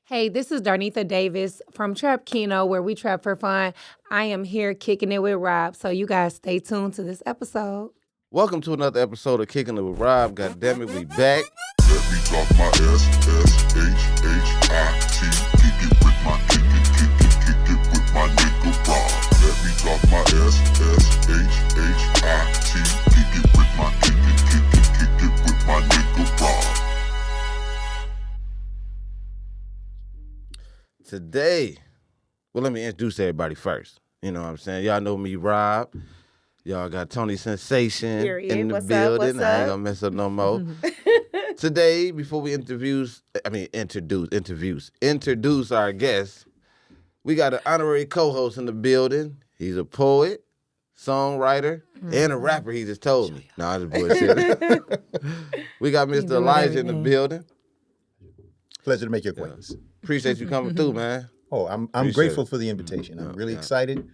Hey, this is Darnetha Davis from Keno, where we trap for fun. I am here kicking it with Rob, so you guys stay tuned to this episode. Welcome to another episode of Kicking It with Rob. God damn it, we back. Let me talk my S-S-H-H-I-T. Kick it with my kick it with my nigga Rob. Let me talk my S-S-H-H-I-T. Kick it with my kick it with my nigga Rob. Today, well, let me introduce everybody first. You know what I'm saying? Y'all know me, Rob. Y'all got Tony Sensation Period. in the What's up? building. What's I ain't up? gonna mess up no more. Today, before we introduce our guest, we got an honorary co-host in the building. He's a poet, songwriter, and a rapper, he just told me. No, I just bullshit. We got Mr. Elijah in the building. Pleasure to make your acquaintance. Appreciate you coming through, man. Oh, I'm Appreciate grateful it. for the invitation. I'm really Yeah. excited.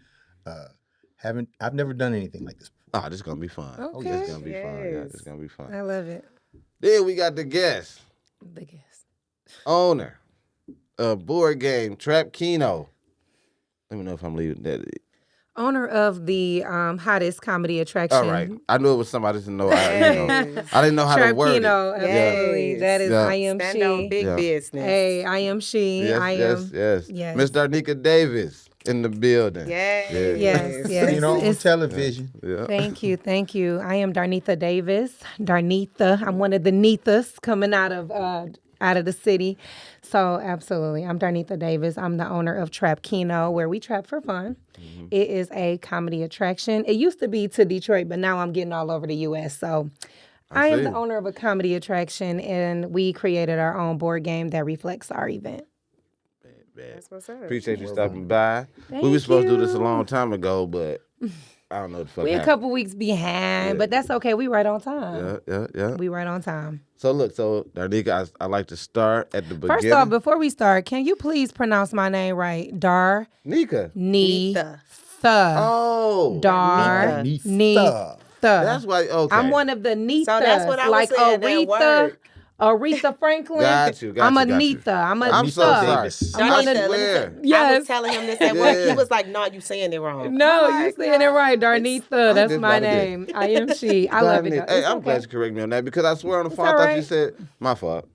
I've never done anything like this. Oh, this is gonna be fun. Okay. This is gonna be fun. Yeah, Yes. this is gonna be fun. I love it. Then we got the guest, The guest. owner of board game Trap Keno. Let me know if I'm leaving that. Owner of the hottest comedy attraction. All right, I knew it was somebody to know. I didn't know how to Trap word Keno, it. absolutely. Yes. That is Yeah. I am Stand she. on big Yeah. business. Hey, I am she. Yes, I yes, am. yes. yes. Miss Darnetha Davis in the building. Yes. Yes, yes. You know, on It's- television. Yeah. Thank you, thank you. I am Darnetha Davis. Darnetha. I'm one of the Nethas coming out of the city. So absolutely, I'm Darnetha Davis. I'm the owner of Trap Keno, where we trap for fun. It is a comedy attraction. It used to be to Detroit, but now I'm getting all over the U.S. So I am see. the owner of a comedy attraction, and we created our own board game that reflects our event. That's what's up. Appreciate you stopping by. We Thank were supposed to do this a you. long time ago, but I don't know what the fuck We a happened. couple weeks behind, Yeah. but that's okay. We right on time. Yeah. We right on time. So look, Darnetha, I like to start at the beginning. First off, before we start, can you please pronounce my name right? Nika. Nitha. Oh. Darnetha. That's why. Okay. I'm one of the Nethas. So that's what I was like saying, that word. Aretha Franklin. Got you, I'm a got you. Netha. I'm a I'm so Netha. sorry. Davis. I'm I on the- swear. I Yes. was telling him this at work. Yeah. He was like, "No, you saying it wrong." No, I'm you like, saying it right, Darnetha. That's just my about to get- name. I am she. I love it. Darnetha. though. Hey, It's I'm okay. glad you correct me on that because I swear on the It's phone I thought all you right. said my fault.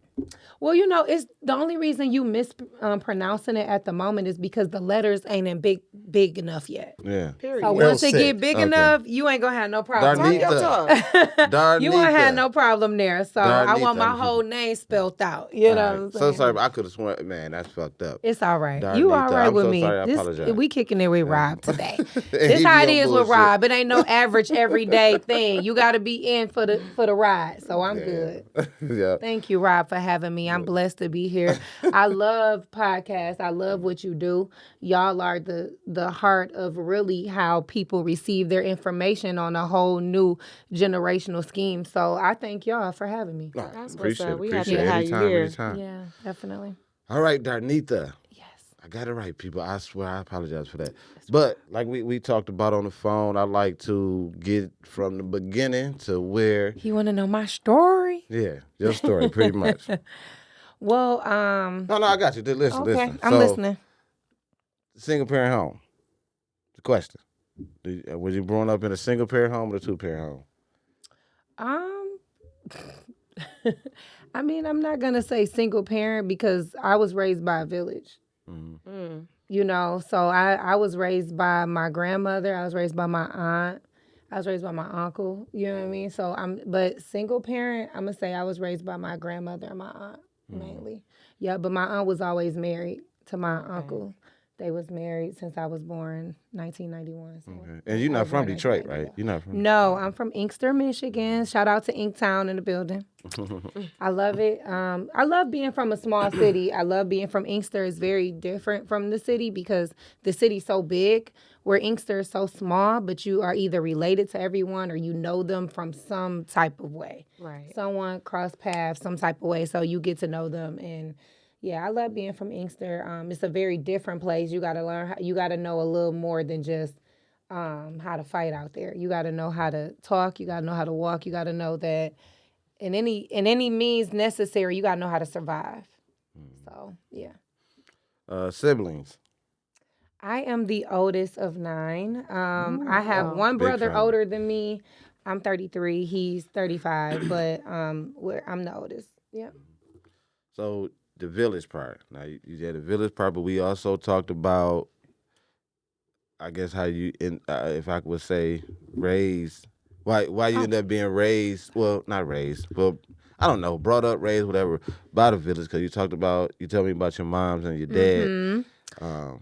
Well, it's the only reason you mispronouncing it at the moment is because the letters ain't in big enough yet. Yeah. Period. So Well once it said. get big Okay. enough, you ain't gonna have no problem. Talk your Darnetha. talk. Darnetha. You won't have no problem there. So I want my Darnetha. whole name spelled out. You know what I'm So saying? sorry, but I could have sworn. Man, that's fucked up. It's all right. Darnetha. You all right I'm with so me. sorry. I apologize. We kicking it with Rob today. He This be how it on is with bullshit. Rob. It ain't no average everyday thing. You got to be in for the ride. So I'm good. Yeah. Thank you, Rob, for having me. I'm blessed to be here. I love podcasts. I love what you do. Y'all are the heart of really how people receive their information on a whole new generational scheme. So I thank y'all for having me. No, That's what's appreciate up. it. We happy Appreciate to it. have you Anytime, here. anytime. Yeah, definitely. All right, Darnetha. Yes. I got it right, people. I swear I apologize for that. But like we talked about on the phone, I like to get from the beginning to where, You want to know my story? yeah, your story pretty much. Well, No, I got you. Listen, okay, listen. I'm So, listening. Single parent home. The question. Was you growing up in a single parent home or a two parent home? I mean, I'm not gonna say single parent because I was raised by a village. Mm. You know, so I was raised by my grandmother. I was raised by my aunt. I was raised by my uncle. You know what I mean? So but single parent, I'm gonna say I was raised by my grandmother and my aunt mainly. Yeah, but my aunt was always married to my uncle. They was married since I was born, 1991. So. Okay. And you're I not was from born Detroit, 1990. right? You're not from No, I'm from Inkster, Michigan. Shout out to Inktown in the building. I love it. I love being from a small city. I love being from Inkster. It's very different from the city because the city's so big, where Inkster is so small, but you are either related to everyone or you know them from some type of way. Right. Someone cross paths some type of way, so you get to know them. And yeah, I love being from Inkster. It's a very different place. You got to learn. You got to know a little more than just how to fight out there. You got to know how to talk. You got to know how to walk. You got to know that in any means necessary, you got to know how to survive. So yeah. Siblings. I am the oldest of 9. I have Wow. one Big brother family. older than me. I'm 33. He's 35, but I'm the oldest. Yep. So the village part. Now you said the village part, but we also talked about, I guess, how you, if I would say, raised. Why you end up being raised? Well, not raised, but I don't know, brought up, raised, whatever, by the village. Because you told me about your moms and your dad.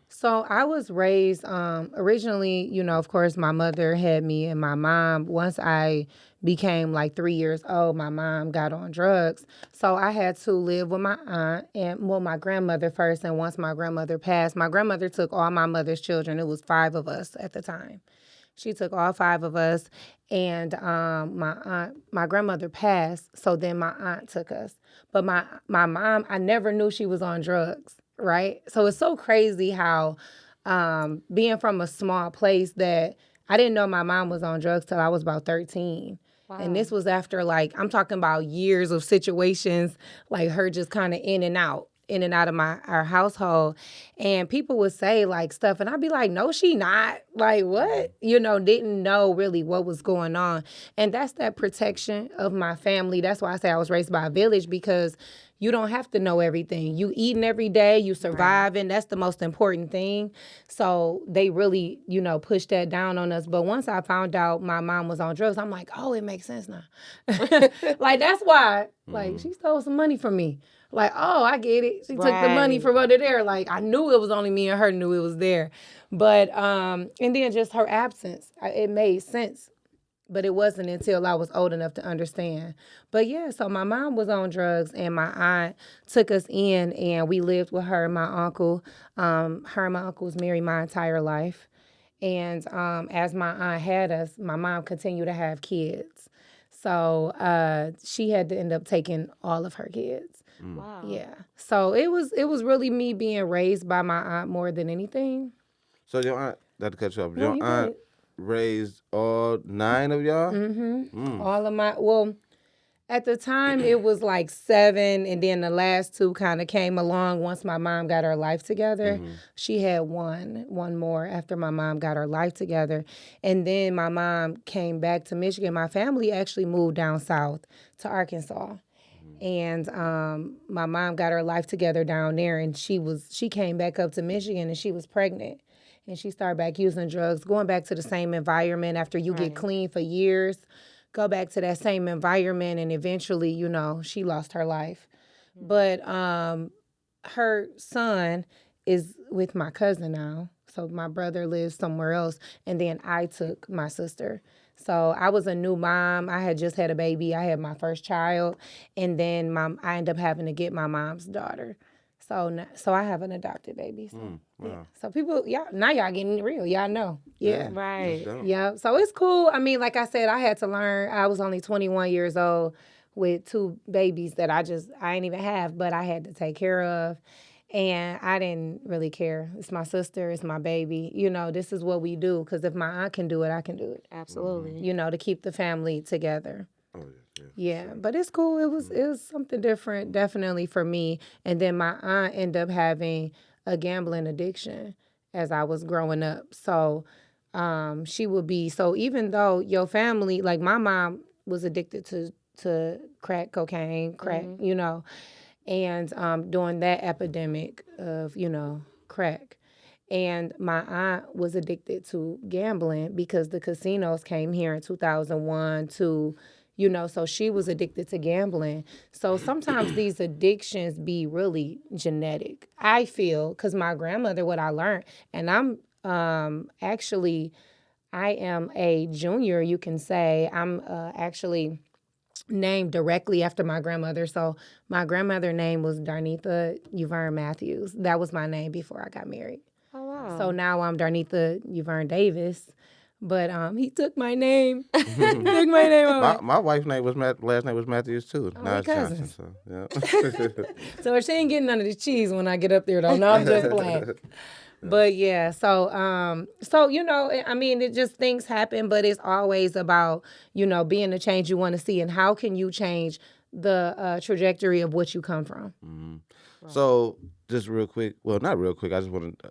So I was raised originally, of course, my mother had me and my mom. Once I became like 3 years old, my mom got on drugs. So I had to live with my aunt and, well, my grandmother first. And once my grandmother passed, my grandmother took all my mother's children. It was 5 of us at the time. She took all 5 of us, and my grandmother passed. So then my aunt took us. But my mom, I never knew she was on drugs, right? So it's so crazy how being from a small place that I didn't know my mom was on drugs till I was about 13. And this was after, like, I'm talking about years of situations, like her just kind of in and out of our household. And people would say like stuff and I'd be like, no, she not. Like, what? Didn't know really what was going on. And that's that protection of my family. That's why I say I was raised by a village, because you don't have to know everything. You eating every day, you surviving. That's the most important thing. So they really, pushed that down on us. But once I found out my mom was on drugs, I'm like, oh, it makes sense now. Like, that's why, like, she stole some money from me. Like, oh, I get it. She took the money Right. from under there. Like, I knew it was only me and her knew it was there. But, and then just her absence, it made sense. But it wasn't until I was old enough to understand. But yeah, so my mom was on drugs and my aunt took us in and we lived with her and my uncle. Her and my uncle was married my entire life. And as my aunt had us, my mom continued to have kids. So she had to end up taking all of her kids. Wow. Yeah. So it was really me being raised by my aunt more than anything. So your aunt, not to cut you off, No, your you aunt raised all 9 of y'all? All of at the time it was like 7, and then the last 2 kind of came along once my mom got her life together. She had one more after my mom got her life together. And then my mom came back to Michigan. My family actually moved down south to Arkansas. And my mom got her life together down there, and she came back up to Michigan and she was pregnant. And she started back using drugs, going back to the same environment after you get clean for years. Go back to that same environment, and eventually, she lost her life. But her son is with my cousin now. So my brother lives somewhere else, and then I took my sister. So I was a new mom. I had just had a baby. I had my first child, and then I ended up having to get my mom's daughter. So I have an adopted baby. So, yeah. So people, now y'all getting real. Y'all know. Yeah. Right. Yeah. So it's cool. I mean, like I said, I had to learn. I was only 21 years old with 2 babies that I ain't even have, but I had to take care of. And I didn't really care. It's my sister. It's my baby. This is what we do. Because if my aunt can do it, I can do it. Absolutely. To keep the family together. Oh, yeah. Yeah, but it's cool. It was something different, definitely for me. And then my aunt ended up having a gambling addiction as I was growing up. So she would be, so even though your family, like my mom was addicted to crack cocaine, crack, and during that epidemic of, crack. And my aunt was addicted to gambling because the casinos came here in 2001 to, so she was addicted to gambling. So sometimes these addictions be really genetic, I feel, because my grandmother, what I learned, and I'm actually, I am a junior, you can say. I'm actually named directly after my grandmother. So my grandmother name was Darnetha Uverne Matthews. That was my name before I got married. Oh, wow. So now I'm Darnetha Uverne Davis. But he took my name. Took my name away. My wife's name was last name was Matthews too. Now it's Johnson. cousins. So yeah. So she ain't getting none of the cheese when I get up there, though. No, I'm just playing. But yeah, so I mean, it just things happen, but it's always about being the change you want to see, and how can you change the trajectory of what you come from. So, just real quick. Well, not real quick. I just want to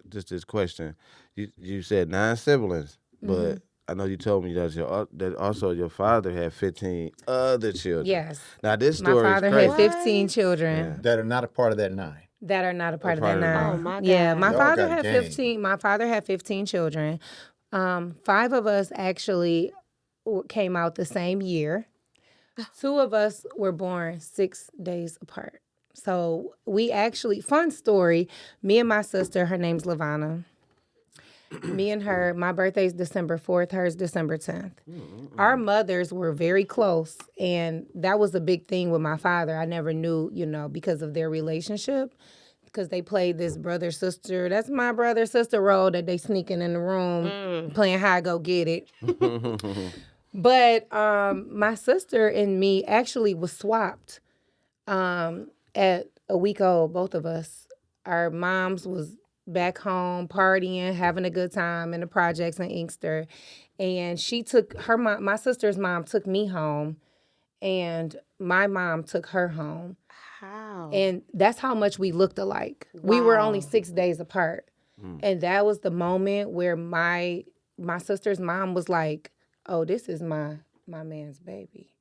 just this question. You said 9 siblings, but I know you told me that that also your father had 15 other children. Yes. Now this My story is father crazy. had 15 children. Yeah. That are not a part of that 9. That are not a part of part that of the 9. Oh, my Yeah, God. my Y'all father got had game. 15. My father had 15 children. 5 of us actually came out the same year. 2 of us were born 6 days apart. So we actually, fun story, me and my sister, her name's Lavana. Me and her, my birthday's December 4th, hers December 10th. Our mothers were very close, and that was a big thing with my father. I never knew, because of their relationship, because they played this brother-sister, that's my brother-sister role that they sneaking in the room, playing high go get it. But my sister and me actually was swapped at a week old, both of us. Our moms was back home partying, having a good time in the projects in Inkster. And she took her mom, my sister's mom took me home, and my mom took her home. How? And that's how much we looked alike. We were only Wow. 6 days apart. And that was the moment where my sister's mom was like, "Oh, this is my man's baby."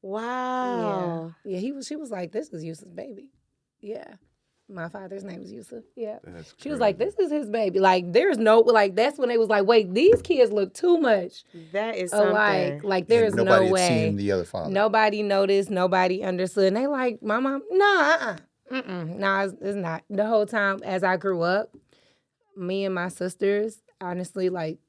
Wow. Yeah, she was like, "This is Yusuf's baby." Yeah. My father's name is Yusuf. Yeah. That's She was like, "This is his baby." Like, there's no, like, that's when they was like, "Wait, these kids look too much That is alike." something. Like, there's And nobody no had seen way. the other father. Nobody noticed. Nobody understood. And they like, "My mom, no, no, it's not." The whole time as I grew up, me and my sisters, honestly, like,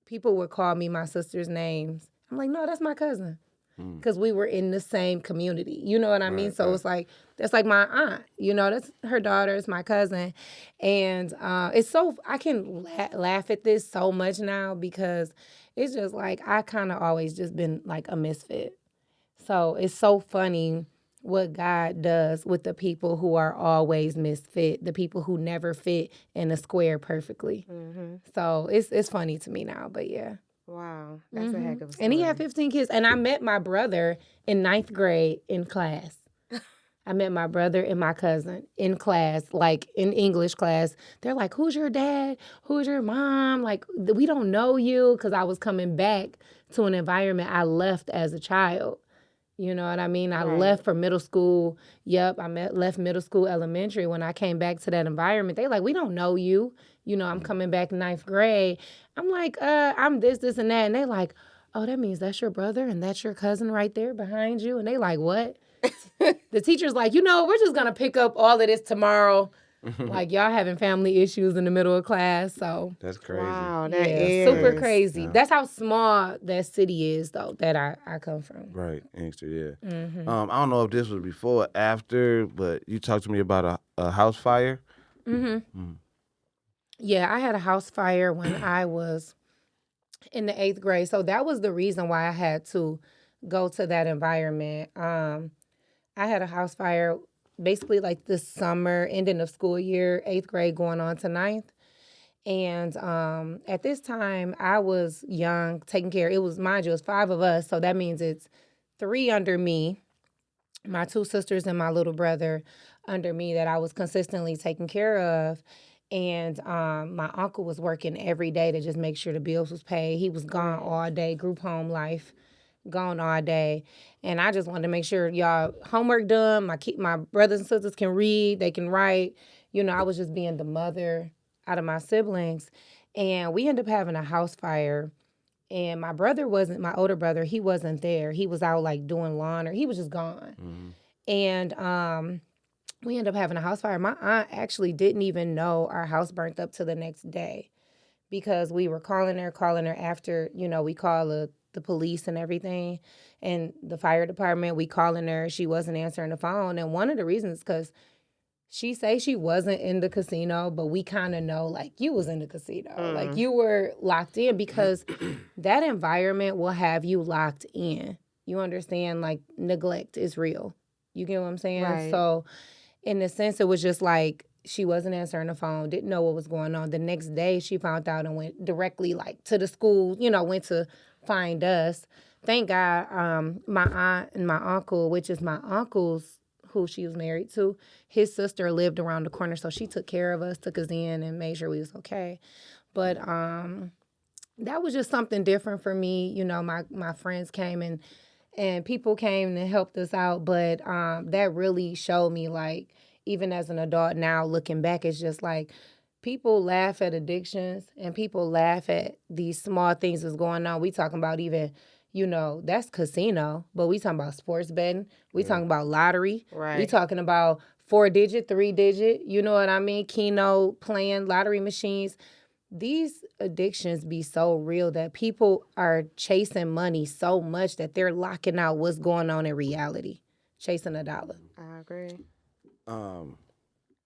people would call me my sister's names. I'm like, "No, that's my cousin." Because we were in the same community. You know what I mean? So it's like, that's like my aunt. That's her daughter. It's my cousin. And it's so, I can laugh at this so much now because it's just like, I kind of always just been like a misfit. So it's so funny what God does with the people who are always misfit, the people who never fit in a square perfectly. So it's funny to me now, but yeah. Wow. That's a heck of a story. And he had 15 kids. And I met my brother in 9th grade in class. I met my brother and my cousin in class, like in English class. They're like, "Who's your dad? Who's your mom? Like, we don't know you." Because I was coming back to an environment I left as a child. You know what I mean? I left for middle school. Yep, left middle school, elementary. When I came back to that environment, they like, "We don't know you." I'm coming back 9th grade. I'm like, I'm this, and that. And they like, "Oh, that means that's your brother and that's your cousin right there behind you." And they like, "What?" The teacher's like, "We're just going to pick up all of this tomorrow." Like, y'all having family issues in the middle of class. So, That's crazy. Wow, that yeah, is super crazy. That's how small that city is, though, that I come from. Right, Inkster, yeah. I don't know if this was before or after, but you talked to me about a house fire. Yeah, I had a house fire when I was in the 8th grade. So that was the reason why I had to go to that environment. I had a house fire basically like this summer, ending of school year, 8th grade going on to 9th. And at this time, I was young, taking care. It was, mind you, it was 5 of us. So that means it's 3 under me, my 2 sisters and my little brother under me that I was consistently taking care of. And my uncle was working every day to just make sure the bills was paid. He was gone all day, group home life, gone all day. And I just wanted to make sure y'all homework done. My brothers and sisters can read, they can write. I was just being the mother out of my siblings. And we ended up having a house fire. And my older brother, he wasn't there. He was out like doing laundry. He was just gone. And we ended up having a house fire. My aunt actually didn't even know our house burnt up till the next day because we were calling her after, we call the police and everything and the fire department. We calling her. She wasn't answering the phone. And one of the reasons because she say she wasn't in the casino, but we kind of know like you was in the casino. Like you were locked in because that environment will have you locked in. You understand? Like neglect is real. You get what I'm saying? Right. So in a sense, it was just like she wasn't answering the phone, didn't know what was going on. The next day, she found out and went directly like to the school, went to find us. Thank God, my aunt and my uncle, which is my uncle's who she was married to, his sister lived around the corner, so she took care of us, took us in, and made sure we was okay. But that was just something different for me. You know, my friends came and people came and helped us out, but that really showed me, like, even as an adult now, looking back, it's just like people laugh at addictions and people laugh at these small things that's going on. We talking about even, you know, that's casino, but we talking about sports betting. We talking about lottery. We Right. talking about 4-digit, 3-digit, you know what I mean? Keno, playing lottery machines. These addictions be so real that people are chasing money so much that they're locking out what's going on in reality, chasing a dollar. I agree. On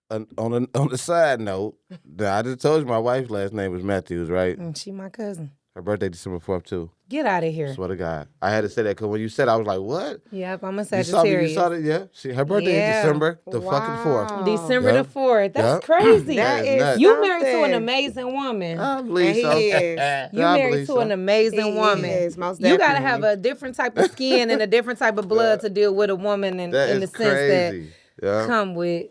the side note, I just told you my wife's last name was Matthews, right? And she my cousin. Her birthday December 4th too. Get out of here. Swear to God, I had to say that because when you said, it, I was like, "What?" Yep, I'm a You saw me? Sagittarius. You saw it? Yeah. Her birthday Yeah. is December the fucking 4th. December Yup. the 4th. That's Yup. crazy. That is nuts. You married to an something. amazing woman. I believe And so. he is. You I married believe to so. an amazing He woman. is, most You gotta definitely. have a different type of skin and a different type of blood to deal with a woman in That the is sense crazy. that Yeah. come with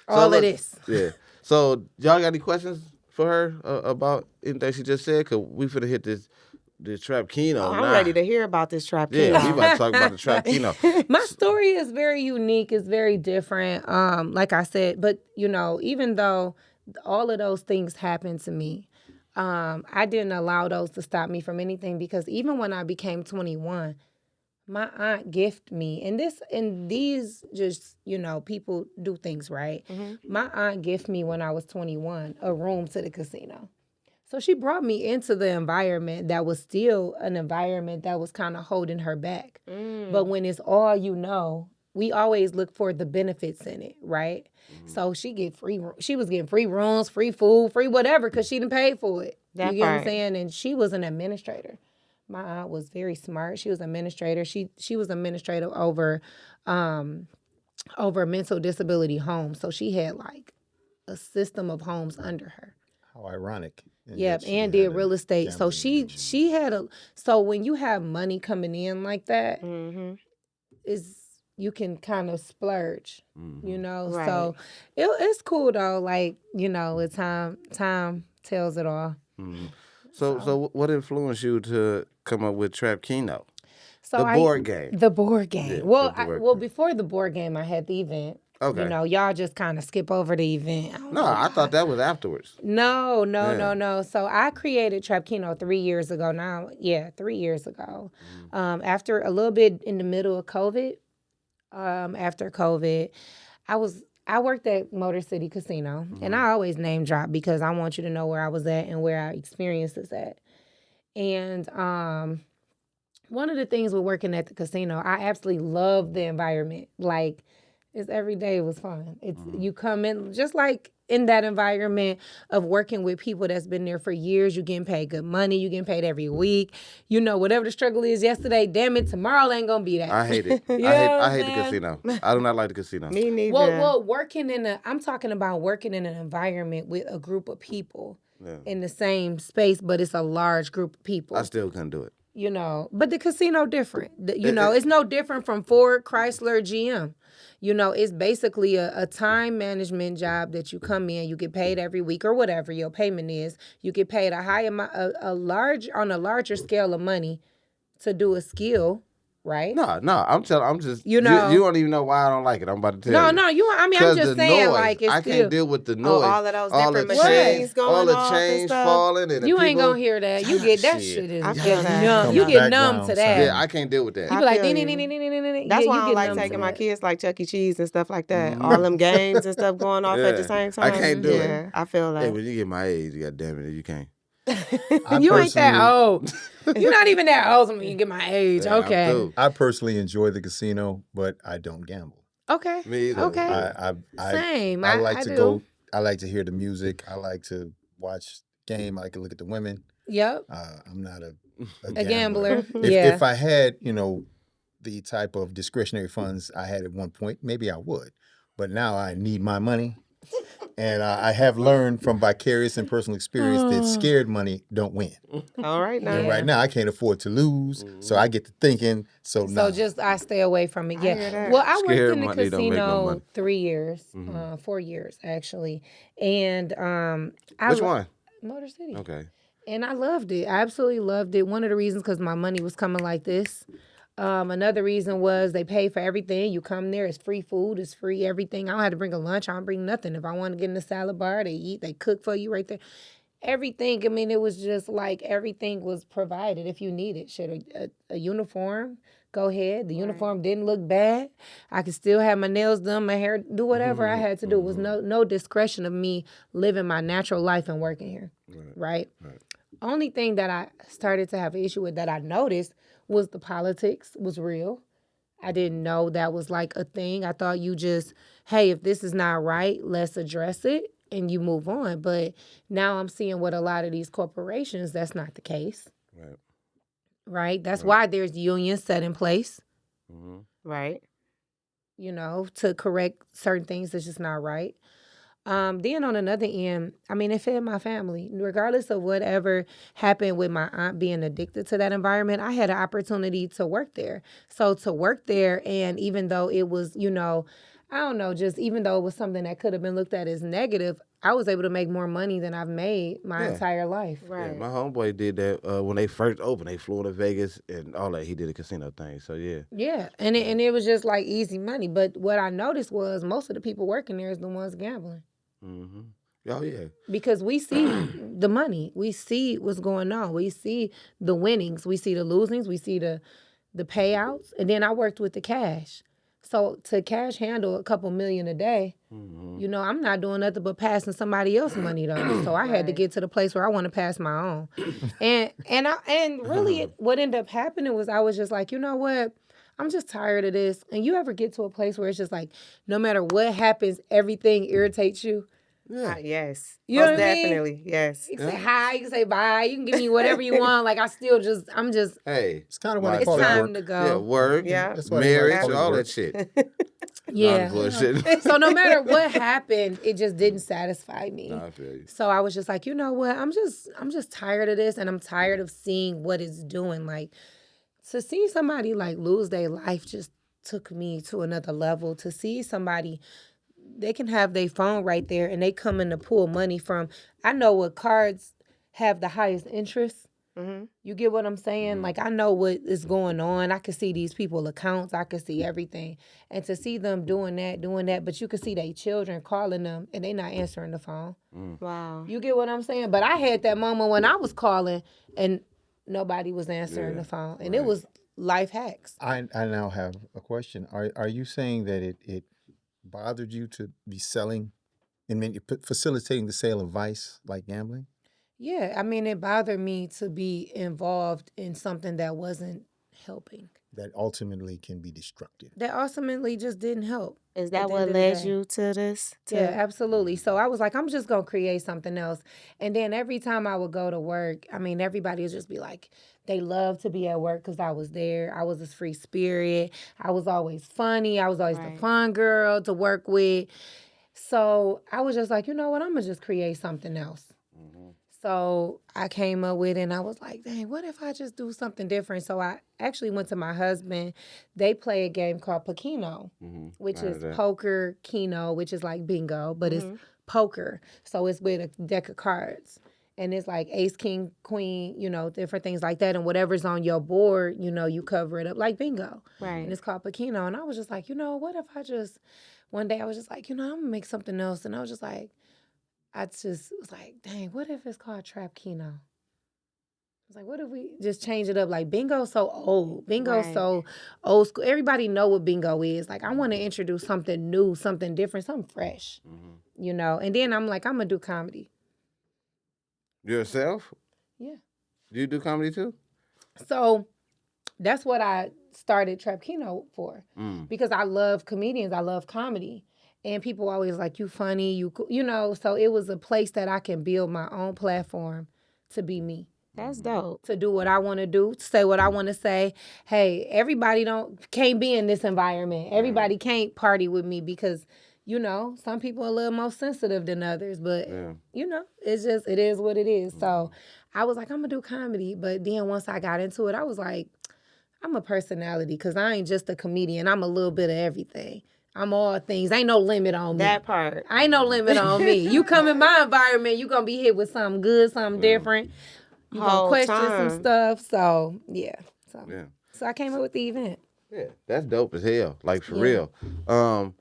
So all look, of this. Yeah. So y'all got any questions for her about anything she just said? Cause we finna hit this trap Keno. I'm ready to hear about this trap Keno. Yeah, we about to talk about the trap Keno. My story is very unique. It's very different. Like I said, but you know, even though all of those things happened to me, I didn't allow those to stop me from anything because even when I became 21, my aunt gifted me, and these just, you know, people do things right. My aunt gifted me when I was 21 a room to the casino. So she brought me into the environment that was still an environment that was kind of holding her back. But when it's all you know, we always look for the benefits in it, right? So she was getting free rooms, free food, free whatever, because she didn't pay for it. That you get what I'm part. saying? And she was an administrator. My aunt was very smart. She was an administrator. She was administrator over mental disability homes. So she had like a system of homes under her. How ironic. And Yep, that she and had did a real estate. So gambling addiction. she had so when you have money coming in like that, is you can kind of splurge, you know. Right. So it's cool though. Like, you know, it's time tells it all. So what influenced you to come up with Trap Keno? So The board game. The board game. Yeah, well, the board game. before the board game, I had the event. Okay. You know, y'all just kind of skip over the event. No, I thought that was afterwards. No. Yeah. So I created Trap Keno 3 years ago now. Yeah, 3 years ago. After a little bit in the middle of COVID, after COVID, I worked at Motor City Casino, and I always name drop because I want you to know where I was at and where I experienced this at. And one of the things with working at the casino, I absolutely love the environment. Like, it's every day was fun. It's you come in just like in that environment of working with people that's been there for years. You getting paid good money. You getting paid every week. You know, whatever the struggle is yesterday, damn it, tomorrow ain't gonna be that. I hate it. You know I what hate I'm the casino. I do not like the casino. Me neither. Well, I'm talking about working in an environment with a group of people in the same space, but it's a large group of people. I still couldn't do it. You know, but the casino different. You know, it's no different from Ford, Chrysler, GM. You know, it's basically a time management job that you come in, you get paid every week or whatever your payment is. You get paid a high amount, on a larger scale of money to do a skill, right? No, I'm just, You know- you don't even know why I don't like it. I'm about to tell you. No, I'm 'Cause just the saying, noise, like, it's I still, can't deal with the noise. all of those different the machines chains, going all the off and chains stuff. falling, and the you ain't people- gonna hear that. You get that Shit. shit is I feel that. numb. You Comes get numb background to that. sound. Yeah, I can't deal with that. You be like, feel you. "Ding-ding-ding-ding-ding-ding-ding-ding." That's Yeah, why you I get don't like numb to taking my that. kids like Chuck E. Cheese and stuff like that. All them games and stuff going off at the Yeah. same time. I can't do it. Yeah, I feel Hey, like. when you get my age, you got damn it, you can't. I You ain't that personally- old. You're not even that old when you get my age. Yeah, I'm Okay. through. I personally enjoy the casino, but I don't gamble. Okay. Me either. Okay. I Same. I like to do. go. I like to hear the music. I like to watch game. I like to look at the women. Yep. I'm not a A gambler. If, Yeah. if I had, the type of discretionary funds I had at one point, maybe I would. But now I need my money. And I have learned from vicarious and personal experience that scared money don't win. All right now. And right now, I can't afford to lose, so I get to thinking. So So now, just I stay away from it. I hear Yeah. that. Well, I worked Scared in the money don't make no money. casino 3 years, 4 years actually, and I Which one? Motor City. Okay. And I loved it. I absolutely loved it. One of the reasons because my money was coming like this. Another reason was they pay for everything. You come there, it's free food, it's free everything. I don't have to bring a lunch. I don't bring nothing. If I want to get in the salad bar, they eat, they cook for you right there. Everything. I mean, it was just like everything was provided if you needed. Shit, a uniform, go ahead. The uniform didn't look bad. I could still have my nails done, my hair, do whatever I had to do. It was no discretion of me living my natural life and working here. Right? Only thing that I started to have an issue with that I noticed was the politics was real. I didn't know that was like a thing. I thought you just, hey, if this is not right, let's address it and you move on. But now I'm seeing with a lot of these corporations, that's not the case. Right? That's why there's unions set in place, Right. to correct certain things that's just not right. Then on another end, I mean, it fed my family. Regardless of whatever happened with my aunt being addicted to that environment, I had an opportunity to work there. So to work there, and even though it was, I don't know, just even though it was something that could have been looked at as negative, I was able to make more money than I've made my entire life. Right. Yeah, my homeboy did that when they first opened. They flew to Vegas and all that. He did a casino thing. So yeah. Yeah, and it was just like easy money. But what I noticed was most of the people working there is the ones gambling. Oh yeah. Because we see the money. We see what's going on. We see the winnings. We see the losings. We see the payouts. And then I worked with the cash. So to cash handle a couple million a day, I'm not doing nothing but passing somebody else's money though. So I had to get to the place where I want to pass my own. And really what ended up happening was I was just like, you know what? I'm just tired of this. And you ever get to a place where it's just like, no matter what happens, everything irritates you? Yes. You know Most what I mean? definitely. Yes. You can say hi, you can say bye, you can give me whatever you want. Like I'm just, Hey. it's kind of why they it's call it time work. to go. Yeah, work. Yeah. That's why they Marriage, call it all work. that shit. Yeah. Nah, bullshit. So no matter what happened, it just didn't satisfy me. Nah, I feel you. So I was just like, you know what? I'm just tired of this, and I'm tired of seeing what it's doing. Like to see somebody like lose their life just took me to another level. To see somebody, they can have their phone right there and they come in to pull money from. I know what cards have the highest interest. You get what I'm saying? Like I know what is going on. I can see these people accounts. I can see everything. And to see them doing that, but you can see their children calling them and they not answering the phone. Wow. You get what I'm saying? But I had that moment when I was calling and nobody was answering the phone. And it was life hacks. I now have a question. Are you saying that it bothered you to be selling and facilitating the sale of vice like gambling? Yeah, I mean, it bothered me to be involved in something that wasn't helping. That ultimately can be destructive. That ultimately just didn't help. Is at that the what end of the led day. you to this? Yeah, absolutely. So I was like, I'm just going to create something else. And then every time I would go to work, I mean, everybody would just be like, they love to be at work because I was there. I was this free spirit. I was always funny. I was always the fun girl to work with. So I was just like, you know what? I'm going to just create something else. So I came up with it and I was like, dang, what if I just do something different? So I actually went to my husband. They play a game called Keno, which is poker, Keno, which is like bingo, but it's poker. So it's with a deck of cards. And it's like ace, king, queen, different things like that. And whatever's on your board, you cover it up like bingo. Right. And it's called Keno. And I was just like, what if I just, one day I was just like, I'm going to make something else. And I was just like, I just was like, dang, what if it's called Trap Keno? I was like, what if we just change it up? Like, bingo's so old. Bingo's so old school. Everybody know what bingo is. Like, I want to introduce something new, something different, something fresh, And then I'm like, I'm going to do comedy. Yourself? Yeah. Do you do comedy too? So that's what I started Trap Keno for. Because I love comedians. I love comedy. And people always like, you funny, so it was a place that I can build my own platform to be me. That's dope. To do what I want to do, to say what I want to say. Hey, everybody can't be in this environment. Everybody can't party with me because, you know, some people are a little more sensitive than others, but Yeah. you know, it's just it is what it is. So I was like, I'm gonna do comedy, but then once I got into it, I was like, I'm a personality because I ain't just a comedian. I'm a little bit of everything. I'm all things. Ain't no limit on me. That part. Ain't no limit on me. You come in my environment, you gonna be hit with something good, something different. You gonna Whole question some time. stuff. So yeah. So Yeah. so I came up with the event. Yeah. That's dope as hell. Like for Yeah. real.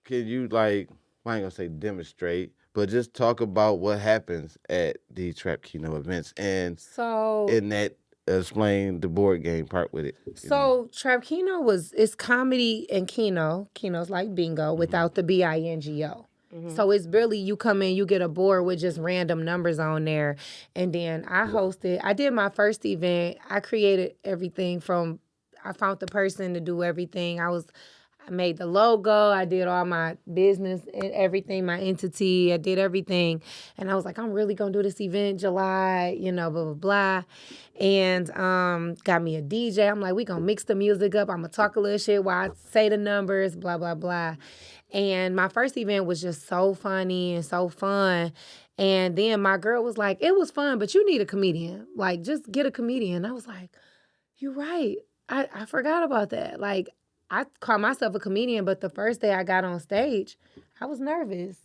Can you like I ain't gonna say demonstrate, but just talk about what happens at the Trap Keno events and So in that explain the board game part with it. So Trap Keno it's comedy and Keno. Keno's like bingo without the bingo. So it's really you come in, you get a board with just random numbers on there, and then I hosted. I did my first event. I created everything from. I found the person to do everything. I made the logo. I did all my business and everything, my entity. I did everything. And I was like, I'm really going to do this event July, you know, blah, blah, blah. And got me a DJ. I'm like, we going to mix the music up. I'm going to talk a little shit while I say the numbers, blah, blah, blah. And my first event was just so funny and so fun. And then my girl was like, it was fun, but you need a comedian. Like, just get a comedian. I was like, you're right. I forgot about that. Like, I call myself a comedian, but the first day I got on stage, I was nervous.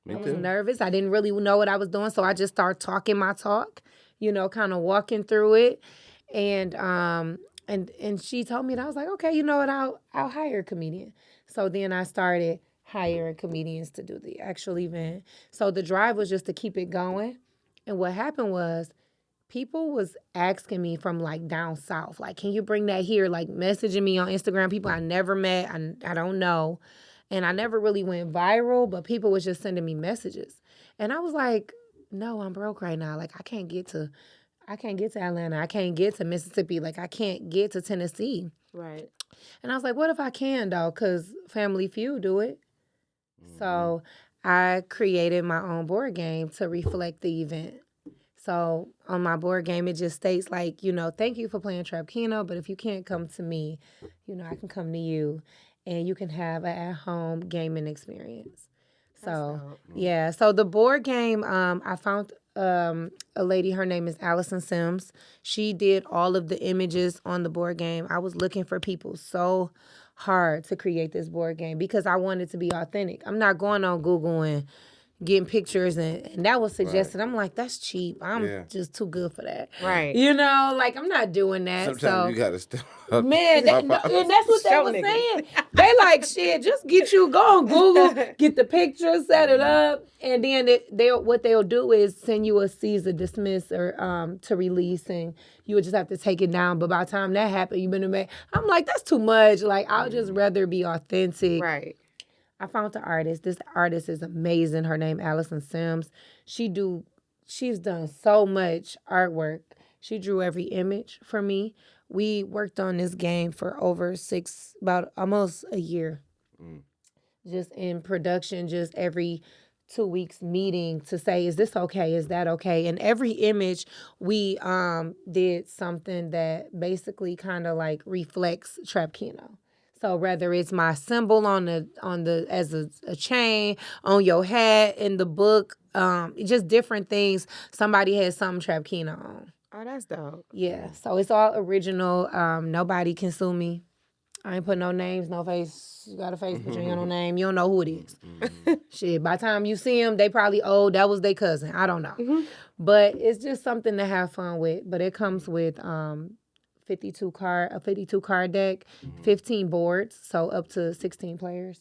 Me I was too. nervous. I didn't really know what I was doing, so I just started talking my talk, you know, kind of walking through it. And she told me that. I was like, okay, you know what? I'll hire a comedian. So then I started hiring comedians to do the actual event. So the drive was just to keep it going. And what happened was people was asking me from like down south, like, can you bring that here? Like messaging me on Instagram, people I never met, I don't know. And I never really went viral, but people was just sending me messages. And I was like, no, I'm broke right now. Like I can't get to Atlanta. I can't get to Mississippi. Like I can't get to Tennessee. Right. And I was like, what if I can though? Cause Family Feud do it. So I created my own board game to reflect the event. So on my board game, it just states like, you know, thank you for playing Trap Keno, but if you can't come to me, you know, I can come to you and you can have an at-home gaming experience. So, yeah. So the board game, I found a lady, her name is Allison Sims. She did all of the images on the board game. I was looking for people so hard to create this board game because I wanted to be authentic. I'm not going on Google and getting pictures and that was suggested. I'm like, that's cheap. I'm just too good for that. Right. You know, like I'm not doing that. Sometimes so you gotta step up. man, and that's what they Show were niggas. saying. They like shit. Just get you go on Google, get the picture, set it up, and then what they'll do is send you a cease or dismiss or to release, and you would just have to take it down. But by the time that happened, you've been made. I'm like, that's too much. Like I'll just rather be authentic. Right. I found the artist. This artist is amazing. Her name Allison Sims. She's done so much artwork. She drew every image for me. We worked on this game for about almost a year. Just in production, just every 2 weeks meeting to say, is this okay? Is that okay? And every image we did something that basically kind of like reflects Trap Keno. So whether it's my symbol on the as a chain, on your hat, in the book, just different things. Somebody has something Trap Keno on. Oh, that's dope. Yeah. So it's all original. Nobody can sue me. I ain't put no names, no face. You got a face, but you ain't got no name. You don't know who it is. Shit. By the time you see them, they probably that was their cousin. I don't know. But it's just something to have fun with. But it comes with a 52 card deck, 15 boards, so up to 16 players,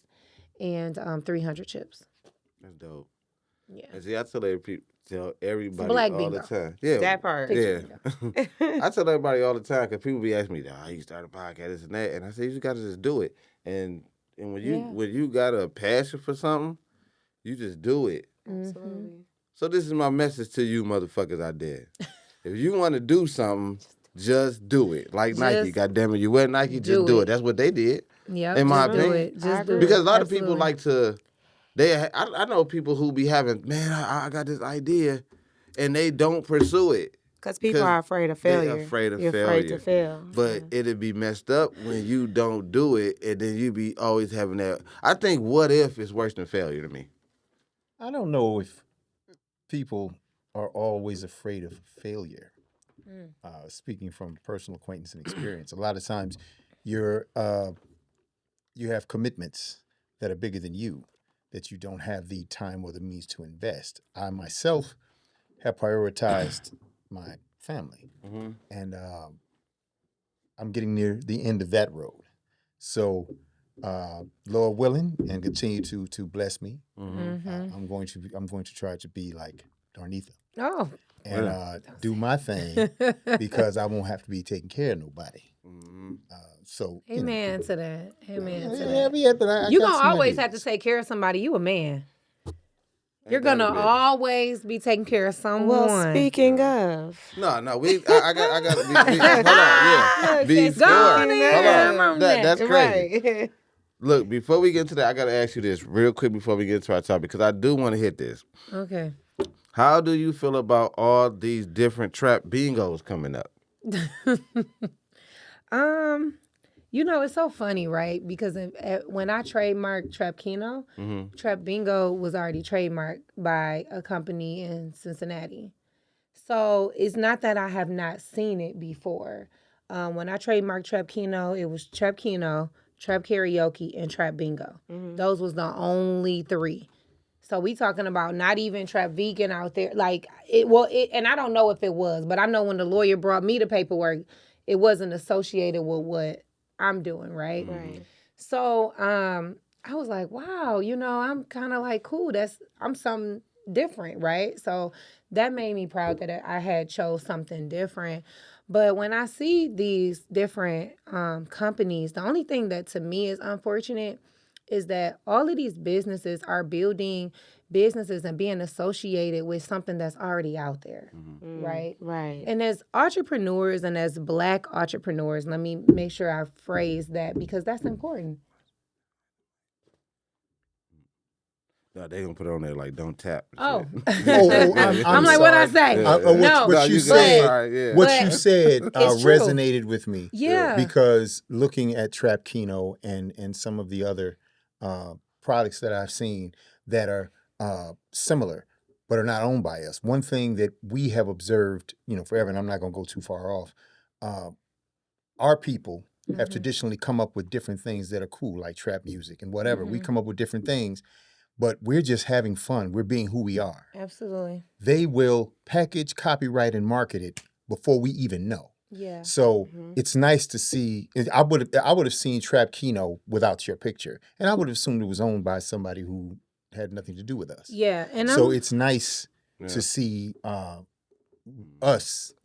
and 300 chips. That's dope. Yeah. And see, I tell everybody Black all bingo. the time. Yeah. That part. Yeah. I tell everybody all the time because people be asking me, how you start a podcast, this and that. And I say, you just got to just do it. And when you got a passion for something, you just do it. Absolutely. So this is my message to you motherfuckers out there. If you want to do something, just do it. Like Nike, goddammit. You wear Nike, just do it. That's what they did. Yeah. In my do opinion. it. Just do it. Because a lot of people Absolutely. like to, I know people who be having, man, I got this idea, and they don't pursue it. Because people are afraid of failure. They're afraid of You're failure. afraid to fail. But it'd be messed up when you don't do it, and then you be always having that. I think what if is worse than failure to me. I don't know if people are always afraid of failure. Speaking from personal acquaintance and experience, a lot of times you have commitments that are bigger than you that you don't have the time or the means to invest. I myself have prioritized my family, and I'm getting near the end of that road. So, Lord willing, and continue to bless me. I'm going to try to be like Darnetha Oh, and do my thing because I won't have to be taking care of nobody. So, amen to that. Amen to yeah, that. yeah, but I You got gonna some always have to ideas. take care of somebody. You a man. You're that a gonna bitch? always be taking care of someone. Well, speaking of, No, I got. Hold on, yeah. Before, Go on in. hold I'm on, on that. that's crazy. right. Look, before we get into that, I gotta ask you this real quick before we get into our topic because I do want to hit this. Okay. How do you feel about all these different trap bingos coming up? You know, it's so funny, right? Because when I trademarked Trap Keno, Trap Bingo was already trademarked by a company in Cincinnati. So it's not that I have not seen it before. When I trademarked Trap Keno, it was Trap Keno, Trap Karaoke, and Trap Bingo. Those was the only three. So we talking about not even Trap Vegan out there. Like and I don't know if it was, but I know when the lawyer brought me the paperwork, it wasn't associated with what I'm doing, right? Right. So I was like, wow, I'm kind of like cool. I'm something different, right? So that made me proud that I had chose something different. But when I see these different companies, the only thing that to me is unfortunate is that all of these businesses are building businesses and being associated with something that's already out there, right? Right. And as entrepreneurs and as Black entrepreneurs, let me make sure I phrase that because that's important. No, they gonna put it on there like don't tap. Oh, I'm like, what I sorry. say? Yeah. What No, you you said, good. Sorry, yeah. what But you said it's true. resonated with me. Yeah. Because looking at Trap Keno and some of the other products that I've seen that are similar but are not owned by us. One thing that we have observed, forever, and I'm not going to go too far off, our people have traditionally come up with different things that are cool, like trap music and whatever. We come up with different things, but we're just having fun. We're being who we are. Absolutely. They will package, copyright, and market it before we even know. Yeah. So it's nice to see. I would have seen Trap Keno without your picture, and I would have assumed it was owned by somebody who had nothing to do with us. Yeah. And So it's nice to see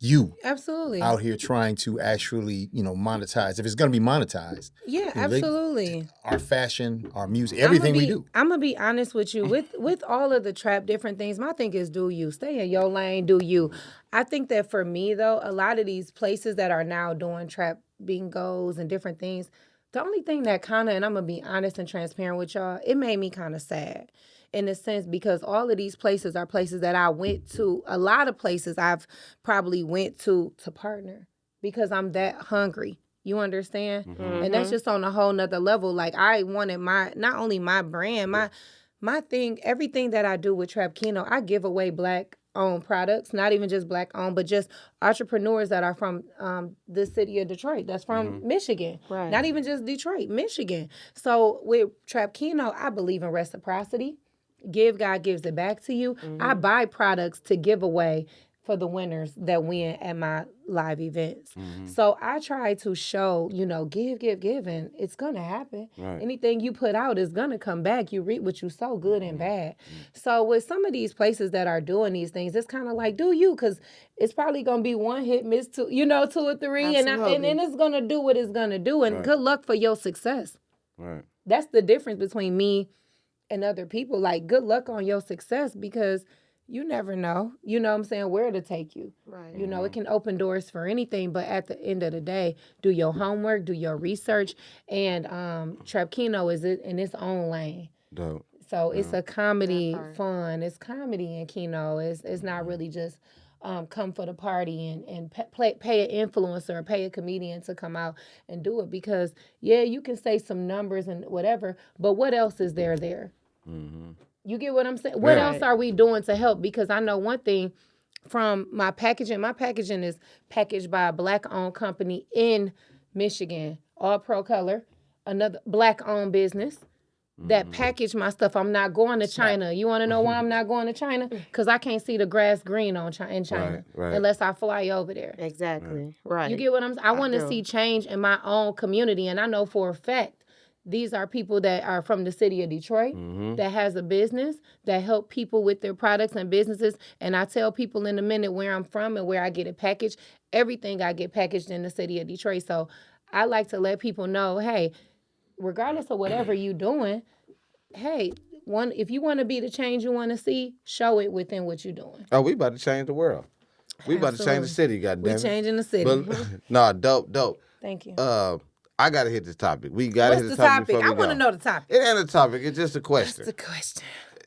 you absolutely out here trying to actually, monetize. If it's going to be monetized, Yeah, they- absolutely. our fashion, our music, everything we do. I'm gonna be honest with you. With all of the trap different things, my thing is do you. Stay in your lane, do you. I think that for me though, a lot of these places that are now doing trap bingos and different things, the only thing that kinda, and I'm gonna be honest and transparent with y'all, it made me kinda sad. In a sense, because all of these places are places that I went to. A lot of places I've probably went to partner because I'm that hungry. You understand? And that's just on a whole nother level. Like I wanted not only my brand, my thing, everything that I do with Trap Keno, I give away Black owned products, not even just Black owned, but just entrepreneurs that are from the city of Detroit, that's from Michigan. Right. Not even just Detroit, Michigan. So with Trap Keno, I believe in reciprocity. Give, God gives it back to you. I buy products to give away for the winners that win at my live events. So I try to show, give, and it's gonna happen. Right. Anything you put out is gonna come back. You reap what you sow, good and bad. So with some of these places that are doing these things, it's kind of like, do you? Because it's probably gonna be one hit, miss two, 2 or 3, and then it's gonna do what it's gonna do. And good luck for your success. Right. That's the difference between me and other people. Like, good luck on your success because you never know, what I'm saying, where to take you. Right. It can open doors for anything, but at the end of the day, do your homework, do your research, and Trap Keno is in its own lane. Dope. So it's a comedy fun. It's comedy in Keno. It's not really just come for the party and pay an influencer or pay a comedian to come out and do it, because yeah, you can say some numbers and whatever, but what else is there? You get what I'm saying? What Yeah. else are we doing to help? Because I know one thing from my packaging. My packaging is packaged by a black-owned company in Michigan, All Pro Color, another black-owned business that package my stuff. I'm not going to China. You want to know why I'm not going to China? Because I can't see the grass green in China Right. unless I fly over there. Exactly. Right. You get what I'm saying? I want to do. see change in my own community. And I know for a fact, these are people that are from the city of Detroit that has a business that help people with their products and businesses. And I tell people in a minute where I'm from and where I get it packaged. Everything I get packaged in the city of Detroit. So I like to let people know, hey, regardless of whatever you doing, hey, if you want to be the change you want to see, show it within what you're doing. Oh, we about to change the world. We about to change the city, We goddamn it. changing the city. But nah, dope. Thank you. I gotta hit this topic. We gotta What's hit the the topic. topic? Before I we want to go. know the topic. It ain't a topic. It's just a question. What's the question?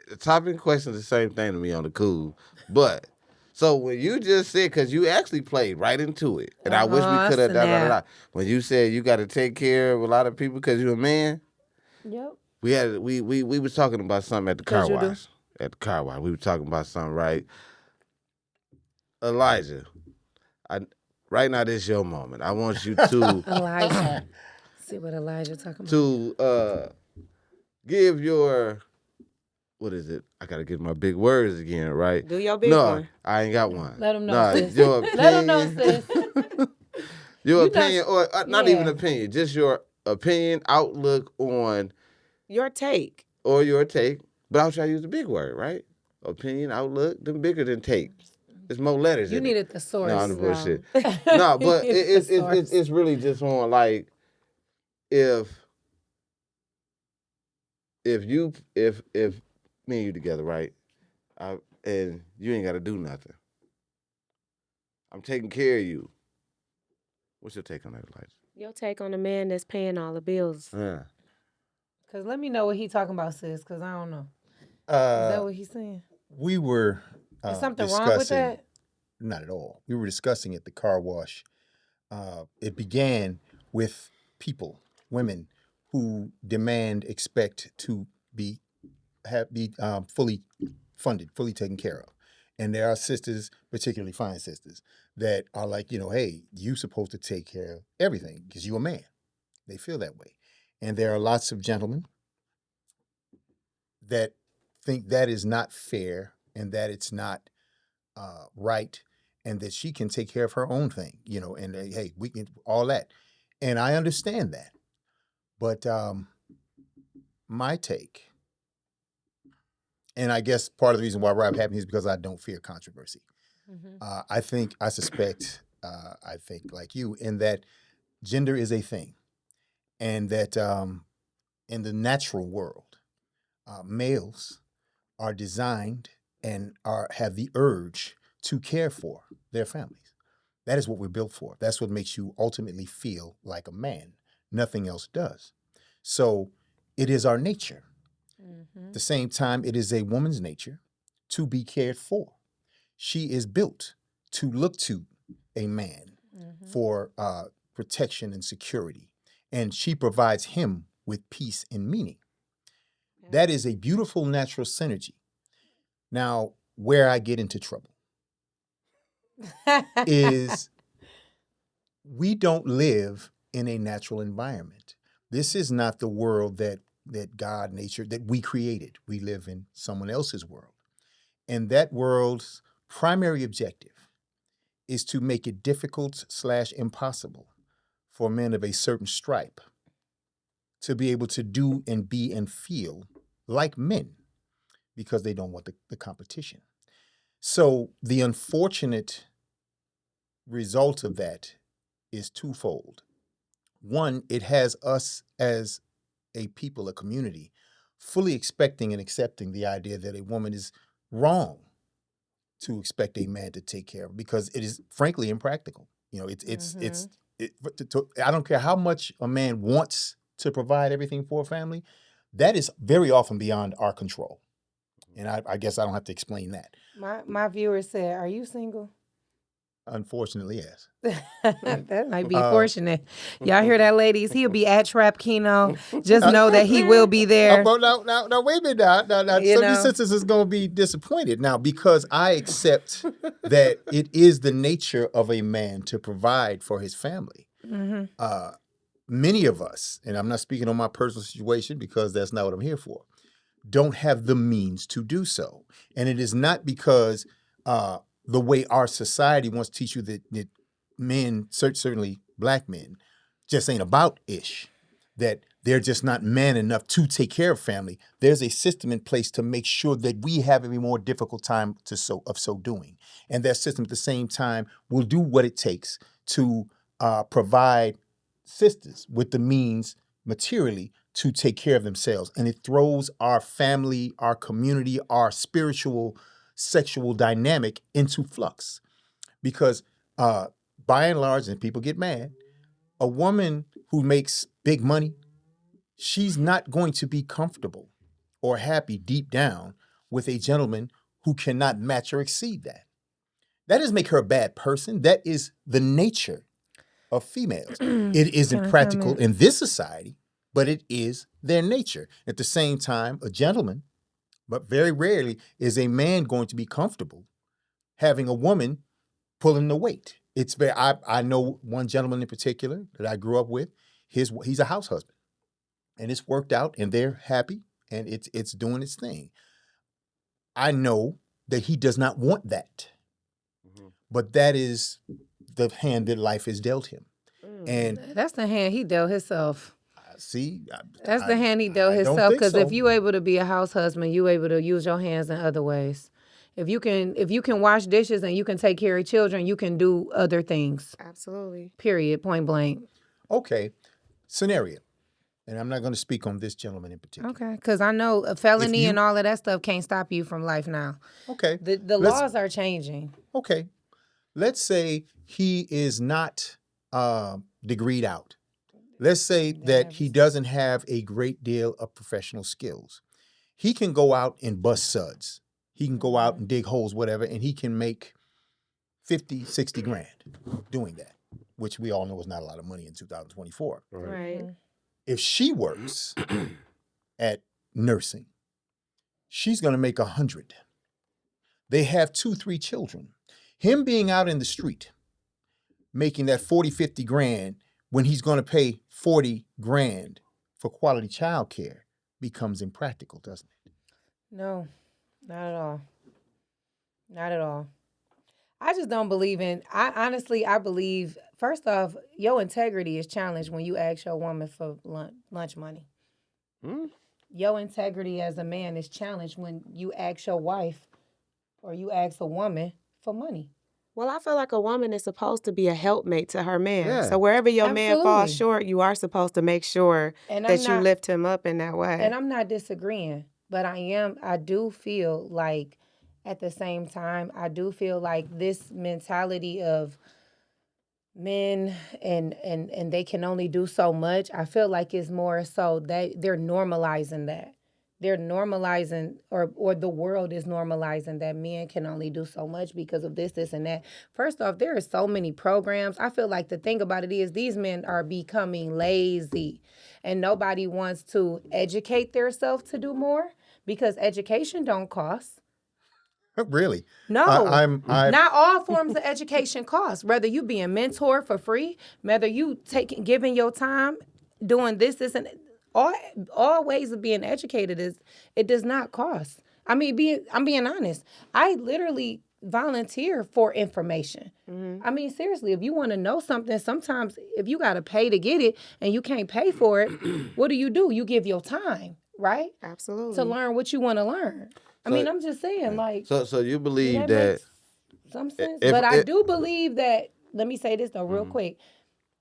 The topic and question is the same thing to me on the cool. But so when you just said, because you actually played right into it, and I wish we could have done. When you said you got to take care of a lot of people because you're a man, Yep. we was talking about something at the car you do. wash. At the car wash, we were talking about something, right? Elijah, right now this is your moment. I want you to Elijah. See what Elijah talking about. give your, what is it? I gotta get my big words again, right? Do your big no, one. I ain't got one. Let 'em know, Nah, sis. your opinion, Let them know, sis. your You opinion, know- or not even yeah. opinion, just your opinion, outlook on, Your take. or your take. But I'll try to use the big word, right? Opinion, outlook, them bigger than take. There's more letters. You in needed the source. No, I'm the bullshit. You No, but needed the source. it's really just on like if me and you together, right? And you ain't got to do nothing. I'm taking care of you. What's your take on that, Elijah? Your take on the man that's paying all the bills. Yeah. Because let me know what he talking about, sis, because I don't know. Is that what he's saying? We were Is something wrong with that? Not at all. We were discussing at the car wash. It began with people, women, who expect to be fully funded, fully taken care of. And there are sisters, particularly fine sisters, that are like, hey, you supposed to take care of everything because you're a man. They feel that way. And there are lots of gentlemen that think that is not fair and that it's not right, and that she can take care of her own thing, and hey, we can all that. And I understand that. But my take, and I guess part of the reason why Rob happy is because I don't fear controversy. I think like you, in that gender is a thing, and that in the natural world, males are designed and have the urge to care for their families. That is what we're built for. That's what makes you ultimately feel like a man. Nothing else does. So it is our nature. At the same time, it is a woman's nature to be cared for. She is built to look to a man for protection and security, and she provides him with peace and meaning. That is a beautiful natural synergy. Now, where I get into trouble is we don't live in a natural environment. This is not the world that God, nature, that we created. We live in someone else's world. And that world's primary objective is to make it difficult / impossible for men of a certain stripe to be able to do and be and feel like men, because they don't want the competition. So the unfortunate result of that is twofold. One, it has us as a people, a community, fully expecting and accepting the idea that a woman is wrong to expect a man to take care of, because it is frankly impractical. I don't care how much a man wants to provide everything for a family, that is very often beyond our control. And I guess I don't have to explain that. My viewer said, "Are you single?" Unfortunately, yes. That might be fortunate. Y'all hear that, ladies? He'll be at Trap Keno. Just know that he will be there. But now, wait a minute. Now, some of these sisters is going to be disappointed now because I accept that it is the nature of a man to provide for his family. Many of us, and I'm not speaking on my personal situation because that's not what I'm here for, don't have the means to do so. And it is not because the way our society wants to teach you that men, certainly black men, just ain't about ish, that they're just not man enough to take care of family. There's a system in place to make sure that we have a more difficult time of so doing. And that system at the same time will do what it takes to provide sisters with the means materially to take care of themselves. And it throws our family, our community, our spiritual, sexual dynamic into flux. Because by and large, and people get mad, a woman who makes big money, she's not going to be comfortable or happy deep down with a gentleman who cannot match or exceed that. That doesn't make her a bad person. That is the nature of females. It isn't practical in this society, but it is their nature. At the same time, a gentleman, but very rarely is a man going to be comfortable having a woman pulling the weight. It's very. I know one gentleman in particular that I grew up with. He's a house husband, and it's worked out, and they're happy, and it's doing its thing. I know that he does not want that, but that is the hand that life has dealt him, and that's the hand he dealt himself. See, that's the hand he dealt himself. Because if you able to be a house husband, you able to use your hands in other ways. If you can wash dishes and you can take care of children, you can do other things. Absolutely. Period. Point blank. Okay. Scenario. And I'm not going to speak on this gentleman in particular. Okay. Because I know a felony and all of that stuff can't stop you from life now. Okay. The laws are changing. Okay. Let's say he is not degreed out. Let's say that he doesn't have a great deal of professional skills. He can go out and bust suds. He can go out and dig holes, whatever, and he can make 50, 60 grand doing that, which we all know is not a lot of money in 2024. Right. If she works at nursing, she's going to make 100. They have 2, 3 children. Him being out in the street, making that 40, 50 grand when he's going to pay 40 grand for quality child care becomes impractical, doesn't it? No. Not at all. Not at all. I just don't believe I believe, first off, your integrity is challenged when you ask your woman for lunch money. Your integrity as a man is challenged when you ask your wife or you ask a woman for money. Well, I feel like a woman is supposed to be a helpmate to her man. Yeah. So wherever your man falls Absolutely. short, you are supposed to make sure that you lift him up in that way. And I'm not disagreeing. But I do feel like at the same time, I do feel like this mentality of men and they can only do so much, I feel like it's more so that they're normalizing that. They're normalizing or the world is normalizing that men can only do so much because of this, and that. First off, there are so many programs. I feel like the thing about it is these men are becoming lazy and nobody wants to educate themselves to do more because education don't cost. Really? No, I'm not all forms of education cost. Whether you being mentored for free, whether you giving your time, doing this, and all ways of being educated it does not cost. I mean, I'm being honest. I literally volunteer for information. Mm-hmm. I mean, seriously, if you want to know something, sometimes if you got to pay to get it and you can't pay for it, what do? You give your time, right? Absolutely. To learn what you want to learn. I mean, I'm just saying, like. So you believe that makes some sense, but I do believe that. Let me say this though, real quick.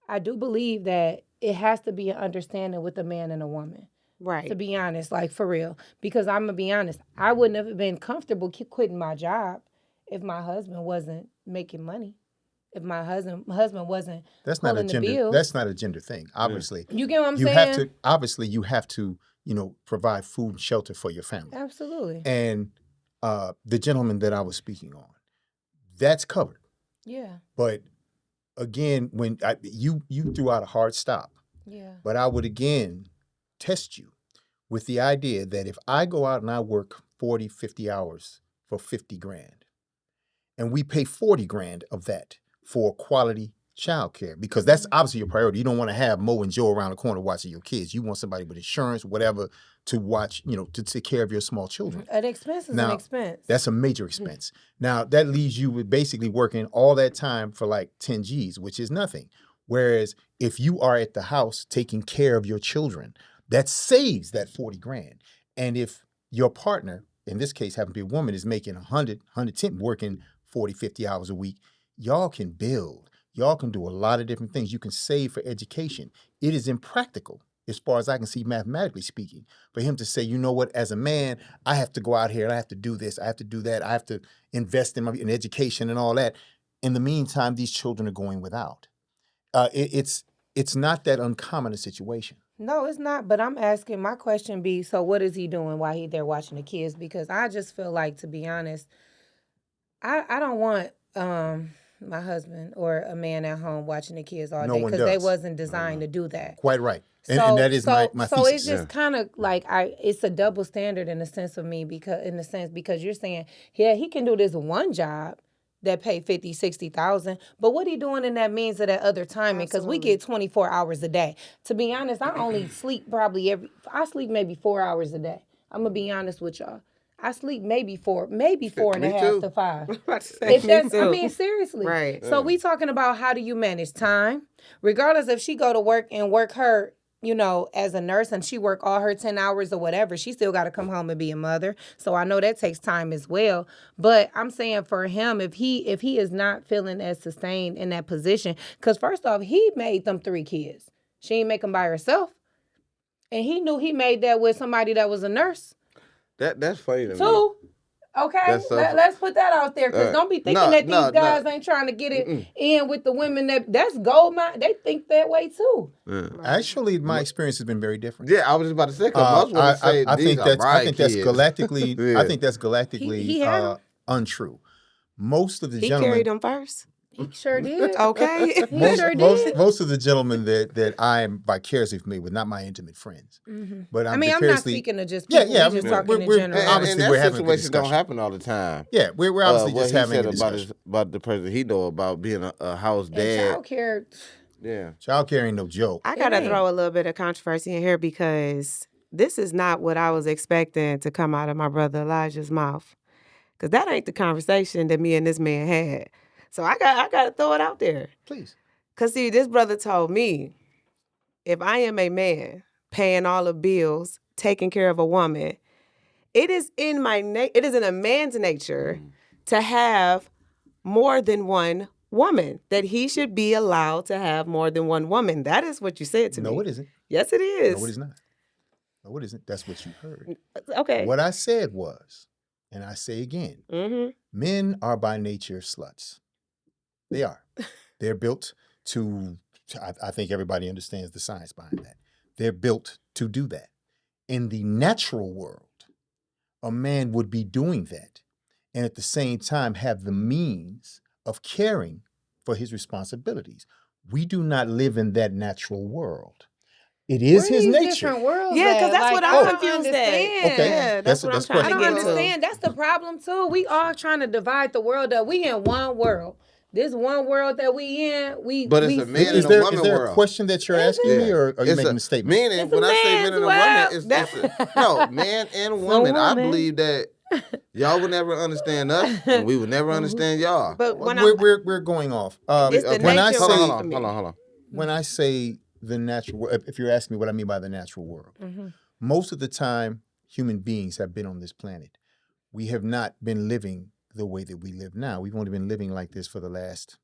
I do believe that it has to be an understanding with a man and a woman. Right. To be honest, like for real, because I'm gonna be honest, I wouldn't have been comfortable quitting my job if my husband wasn't making money. If my husband wasn't pulling the bill. That's not a gender thing. Obviously, you get what I'm saying. saying? You have to provide food and shelter for your family. Absolutely. And the gentleman that I was speaking on, that's covered. Yeah. But again, when you threw out a hard stop, Yeah. but I would again test you with the idea that if I go out and I work 40, 50 hours for 50 grand, and we pay 40 grand of that for quality childcare, because that's obviously your priority. You don't want to have Mo and Joe around the corner watching your kids. You want somebody with insurance, whatever, to watch, to take care of your small children. An expense is Now, an expense. That's a major expense. Now, that leaves you with basically working all that time for like 10 G's, which is nothing. Whereas if you are at the house taking care of your children, that saves that 40 grand. And if your partner, in this case, happen to be a woman, is making 100, 110, working 40, 50 hours a week, y'all can build. Y'all can do a lot of different things. You can save for education. It is impractical, as far as I can see, mathematically speaking, for him to say, you know what, as a man, I have to go out here and I have to do this, I have to do that, I have to invest in education and all that. In the meantime, these children are going without. It's not that uncommon a situation. No, it's not. But I'm asking, my question be, so what is he doing while he there watching the kids? Because I just feel like, to be honest, I don't want my husband or a man at home watching the kids all No day, one because they does. wasn't designed to do that. Quite right. And that is my so thesis. it's just kind of like it's a double standard in the sense of me, because you're saying, yeah, he can do this one job that pay 50, 60,000, but what he doing in that means of that other timing? Because we get 24 hours a day. To be honest, I only sleep I sleep maybe 4 hours a day. I'm gonna be honest with y'all. I sleep maybe four and a half too. to 5. About to say, If that's, me I too. mean, seriously. Right. So we talking about, how do you manage time? Regardless if she go to work and work her, as a nurse, and she work all her 10 hours or whatever, she still got to come home and be a mother. So I know that takes time as well. But I'm saying, for him, if he is not feeling as sustained in that position, because first off, he made them 3 kids. She ain't make them by herself. And he knew he made that with somebody that was a nurse. That's funny to me. 2. Okay, That's so- let's put that out there, because don't be thinking that these guys ain't trying to get it in with the women that's gold mine. They think that way too. Actually, my experience has been very different. Yeah, I was just about to say, because most women say I these think are that's my I think that's kids. galactically Yeah. I think that's galactically He had 'em. untrue. Most of the He gentlemen carried them first. He sure did. Okay. He sure did. most of the gentlemen that I am vicariously familiar with, not my intimate friends, but I I'm mean, I'm not vicariously. speaking to just Yeah, people. yeah, We just we're- talking in we're- general. And, Obviously, and we're that having a good situation don't discussion. happen all the time. Yeah, we're obviously What just he having said a about discussion. about the person he know about being a house And dad. child care. Yeah. Child care ain't no joke. I gotta ain't. throw a little bit of controversy in here, because this is not what I was expecting to come out of my brother Elijah's mouth. Because that ain't the conversation that me and this man had. So I gotta throw it out there. Please. Because see, this brother told me, if I am a man paying all the bills, taking care of a woman, it is in a man's nature to have more than one woman, that he should be allowed to have more than one woman. That is what you said to me. No, it isn't. Yes, it is. No, it is not. No, it isn't. That's what you heard. Okay. What I said was, and I say again, Mm-hmm. men are by nature sluts. They are. They're built to, I think everybody understands the science behind that. They're built to do that. In the natural world, a man would be doing that, and at the same time have the means of caring for his responsibilities. We do not live in that natural world. It is Where his these nature. different worlds Yeah, because at? that's Like, what I I'm don't confused understand. at. Okay. Yeah, that's what I'm That's trying I to don't get understand. That's the problem too. We all trying to divide the world up. We in one world. This one world that we in, But it's a man Is and a there, woman is there a world. question that you're asking me, or are you It's making a statement? Men and, It's a when I say men man's and a world. woman, no, man and woman. I woman. believe that y'all would never understand us, and we would never understand y'all. But when We're going off. It's the When I nature say of hold me. on. when I say the natural world, if you're asking me what I mean by the natural world, most of the time human beings have been on this planet. We have not been living the way that we live now. We've only been living like this for the last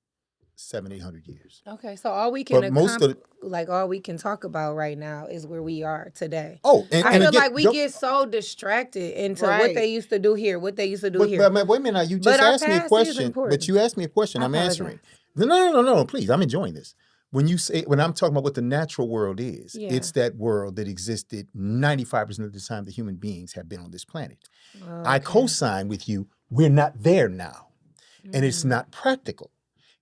700-800 years. Okay, so all we can But most of all we can talk about right now is where we are today. Oh, and I feel again, like we get so distracted into what Right. they used to do here, what they used to do But, here. but wait a minute, now, you But just our asked me a past is question. important. But you asked me a question. I I'm apologize. answering. No, please. I'm enjoying this. When I'm talking about what the natural world is, Yeah. it's that world that existed 95% of the time that human beings have been on this planet. I co-sign with you. We're not there now, and it's not practical.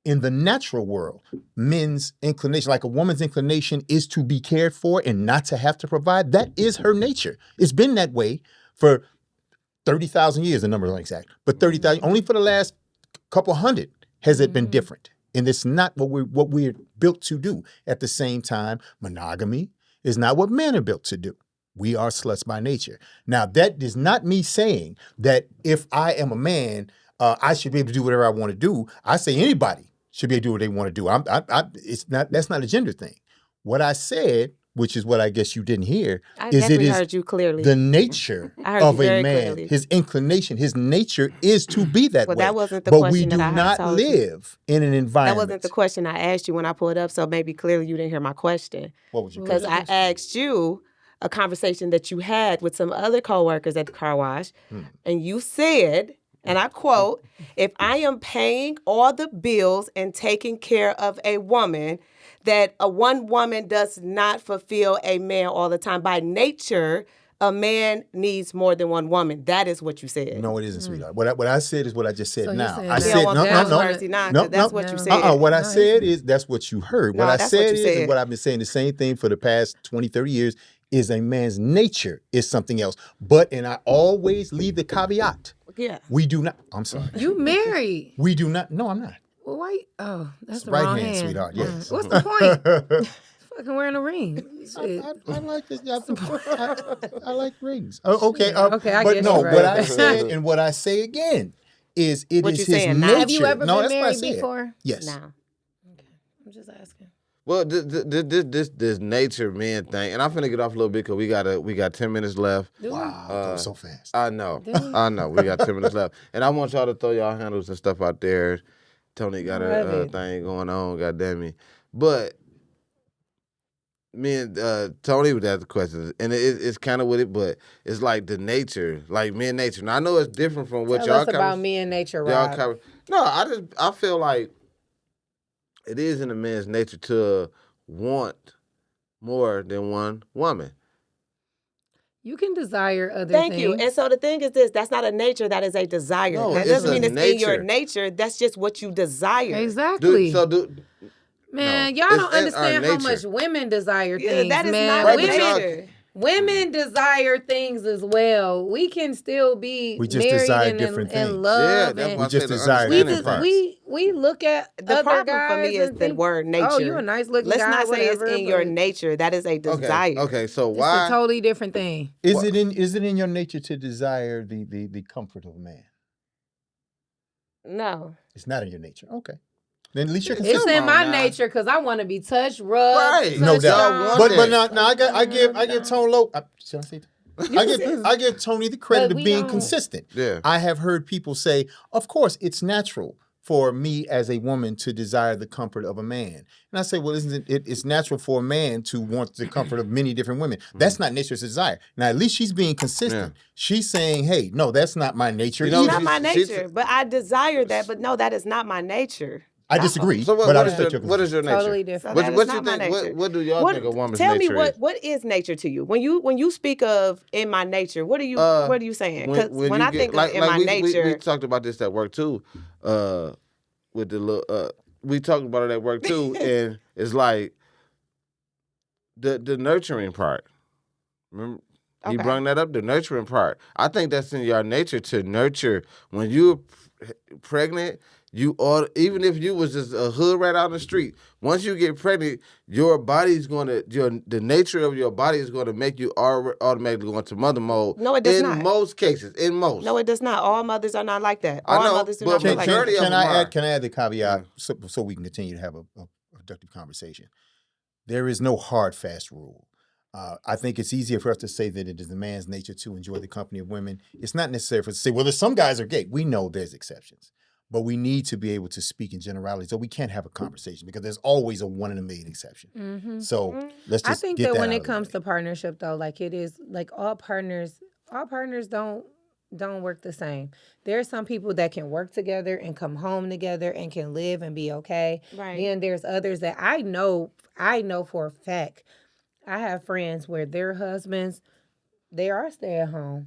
In the natural world, men's inclination, like a woman's inclination, is to be cared for and not to have to provide. That is her nature. It's been that way for 30,000 years. The number is not exact, but 30,000. Only for the last couple hundred has it been different, and it's not what we're built to do. At the same time, monogamy is not what men are built to do. We are sluts by nature. Now, that is not me saying that if I am a man, I should be able to do whatever I want to do. I say anybody should be able to do what they want to do. It's not. That's not a gender thing. What I said, which is what I guess you didn't hear, I is it definitely is heard you clearly. the nature I heard of you a very man. clearly. His inclination, his nature is to be that Well, way. that wasn't the but we question do that I had not told you. live in an That environment. wasn't the question I asked you when I pulled up, so maybe clearly you didn't hear my question. What was your Because question? I asked you a conversation that you had with some other coworkers at the car wash, and you said, and I quote, if I am paying all the bills and taking care of a woman, that one woman does not fulfill a man all the time. By nature, a man needs more than one woman. That is what you said. No, it isn't, sweetheart. What I said is what I just said So you're now. saying I that- said well, no, that's no, mercy, not, no, 'cause that's no. what you no. said. What I No, said is that's what you heard. No, What I that's what said you is said. what I've been saying the same thing for the past 20, 30 years is a man's nature is something else. And I always leave the caveat. Yeah. We do not. I'm sorry. You married. We do not. No, I'm not. Well, why? Oh, that's It's the right wrong hand, hand. sweetheart, yes. What's the point? Fucking wearing a ring. Shit. I like this. I like rings. Oh, okay. Okay, I but guess no, you're right. what I said and what I say again is it What is you his saying now? nature. Have you ever no, been that's what I married said. before? Yes. No. I'm just asking. Well, this nature man thing, and I'm finna get off a little bit because we got 10 minutes left. Wow, that was so fast. I know, we got 10 minutes left, and I want y'all to throw y'all handles and stuff out there. Tony got Love a it. thing going on, goddamn me. But me and Tony would ask the questions, and it's kind of with it, but it's like the nature, like men nature. Now I know it's different from what Tell y'all us about me and nature, y'all Rob. cover. No, I feel like it is in a man's nature to want more than one woman. You can desire other Thank things. you. And so the thing is this, that's not a nature, that is a desire. No, that it's doesn't a mean it's in your nature. nature. That's just what you desire. Exactly. Man, no, y'all it's don't in understand our how nature. much women desire Yeah, things, that is man. not Right, a but y'all- nature. Women desire things as well. We can still be We just married desire and different in things. love. Yeah, that's and why I We just said the desire we understanding just part. we look at The other problem guys for me is and the think, word nature. oh, you a nice looking Let's guy, not say whatever, it's in your but nature. That is a desire. Okay, so it's why? a totally different thing. Is it in your nature to desire the comfort of a man? No. It's not in your nature. Okay. Then at least you're It's consistent. in my now. nature because I want to be touched, rubbed, Right. No touched doubt. on. But now I give Tony Low. Should I say that? I give Tony the credit But of we being don't- consistent. Yeah. I have heard people say, of course, it's natural for me as a woman to desire the comfort of a man. And I say, well, isn't it's natural for a man to want the comfort of many different women. That's not nature's desire. Now, at least she's being consistent. She's saying, hey, no, that's not my nature You know, It's either. not my she's- nature, but I desire that. But no, that is not my nature. I disagree, So but I what respect is your your nature? Totally different. So that is What not you my think? nature. What do y'all think a woman's tell nature me is? what is nature to you? When you speak of in my nature, what are you saying? Because when you I get- think of in my we nature, talked about this at work too. With the little, we talked about it at work too, and it's like the nurturing part. Remember, he Okay. brought that up. The nurturing part. I think that's in your nature to nurture. When you're pregnant, you ought, even if you was just a hood rat out on the street. Once you get pregnant, your body's the nature of your body is going to make you automatically go into mother mode. No, it does in not. most cases, in most. no, it does not. All mothers are not like that. I All know, mothers do but not feel Can, like can, that. majority of can them I are. add? Can I add the caveat so we can continue to have a productive conversation? There is no hard fast rule. I think it's easier for us to say that it is a man's nature to enjoy the company of women. It's not necessary for us to say, well, there's some guys are gay. We know there's exceptions, but we need to be able to speak in generalities, so we can't have a conversation because there's always a 1 in a million exception. So let's I just think get that when out it of the comes way. to partnership though, like it is like all partners don't work the same. There are some people that can work together and come home together and can live and be okay. Right. Then there's others that I know for a fact. I have friends where their husbands, they are stay at home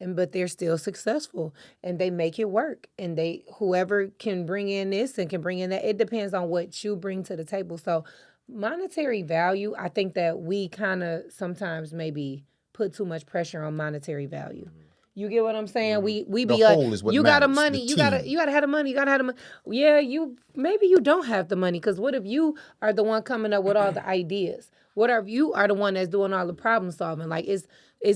but they're still successful and they make it work. And they whoever can bring in this and can bring in that, it depends on what you bring to the table. So monetary value, I think that we kind of sometimes maybe put too much pressure on monetary value. You get what I'm saying? We The be like, whole is what you got the matters, money, the you gotta team. you gotta have the money, you gotta have the money. Yeah, maybe you don't have the money, because what if you are the one coming up with all the ideas? What if you are the one that's doing all the problem solving? Like is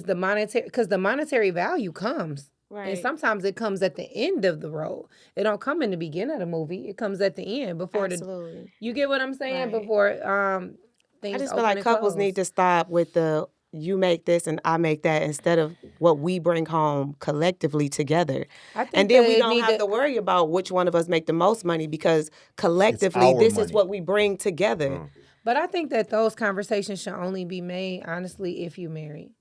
the monetary, because the monetary value comes. And Right. sometimes it comes at the end of the road. It don't come in the beginning of the movie. It comes at the end before Absolutely. you get what I'm saying? Right. Before I things just feel open like and couples close. need to stop with the you make this and I make that instead of what we bring home collectively together. I think And then that we it don't need have to worry about which one of us make the most money because collectively our this is money. what we bring together. But I think that those conversations should only be made, honestly, if you married.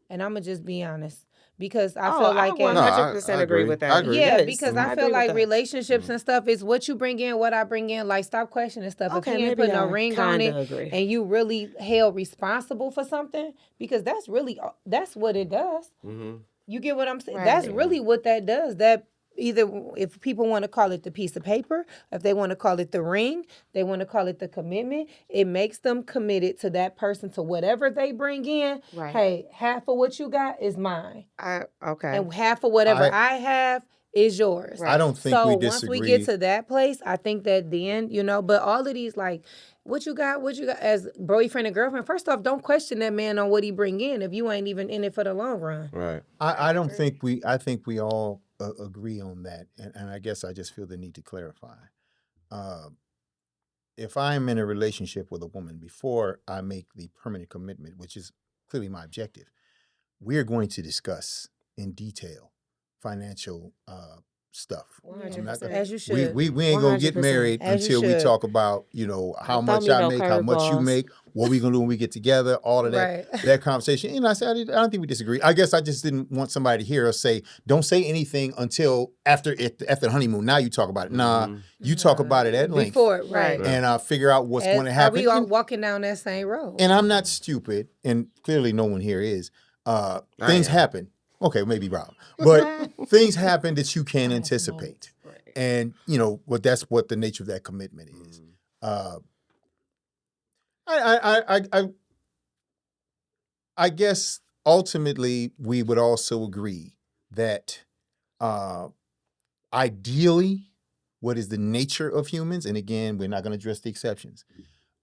And I'm going to just be honest. Because I Oh, feel I like No, 100% agree with that. I agree. yeah, Yes, because I feel agree with like that. relationships and stuff is what you bring in, what I bring in. Like, stop questioning stuff. If Okay, he ain't maybe put no I ring on kinda it agree. and you really held responsible for something, because that's what it does. You get what I'm saying? That's Right. really what that does. That either, if people want to call it the piece of paper, if they want to call it the ring, they want to call it the commitment, it makes them committed to that person, to whatever they bring in. Right. Hey, half of what you got is mine, Okay. and half of whatever I- I have is yours. I don't think So we once we disagree. get to that place, I think that then, but all of these, like, what you got, as boyfriend and girlfriend, first off, don't question that man on what he bring in if you ain't even in it for the long run. Right. I don't think I think we all agree on that, and I guess I just feel the need to clarify. If I'm in a relationship with a woman, before I make the permanent commitment, which is clearly my objective, we're going to discuss in detail financial stuff. I'm not 100%. gonna- As you should. we ain't gonna get 100%. married As you until we should. talk about how Don't throw much me I no make, how much you curveballs. make, what we gonna do when we get together, all of that Right. that conversation. I said I don't think we disagree. I guess I just didn't want somebody to hear us say, don't say anything until after the honeymoon. Now you talk about it. Nah, you talk about it at length Before, right. and figure out what's going to Are happen. we all walking down that same road? And I'm not stupid, and clearly no one here is. Things am. happen. Okay, maybe Rob, but things happen that you can't anticipate, and that's what the nature of that commitment is. I guess ultimately we would also agree that ideally, what is the nature of humans, and again, we're not going to address the exceptions.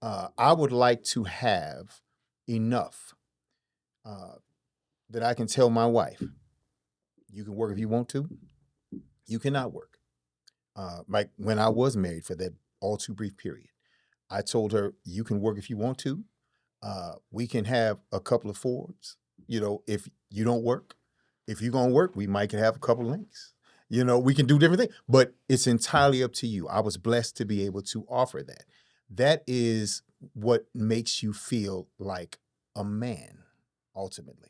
I would like to have enough that I can tell my wife, you can work if you want to, you cannot work. Like when I was married for that all too brief period, I told her, you can work if you want to. We can have a couple of Fords. If you don't work, if you're going to work, we might can have a couple of links. We can do different things, but it's entirely up to you. I was blessed to be able to offer that. That is what makes you feel like a man, ultimately.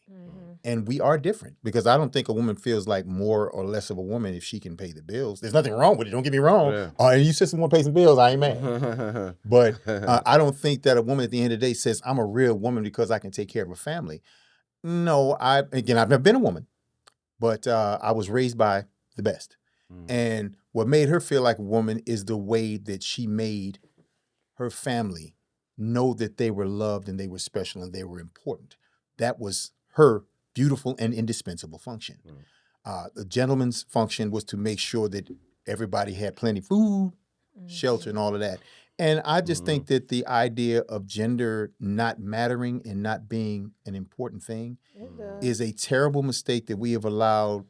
And we are different, because I don't think a woman feels like more or less of a woman if she can pay the bills. There's nothing wrong with it. Don't get me wrong. Yeah. And you said someone pay some bills, I ain't mad. But I don't think that a woman at the end of the day says, I'm a real woman because I can take care of a family. No, I've never been a woman, but I was raised by the best. And what made her feel like a woman is the way that she made her family know that they were loved and they were special and they were important. That was her beautiful and indispensable function. The gentleman's function was to make sure that everybody had plenty of food, shelter, and all of that. And I just think that the idea of gender not mattering and not being an important thing is a terrible mistake that we have allowed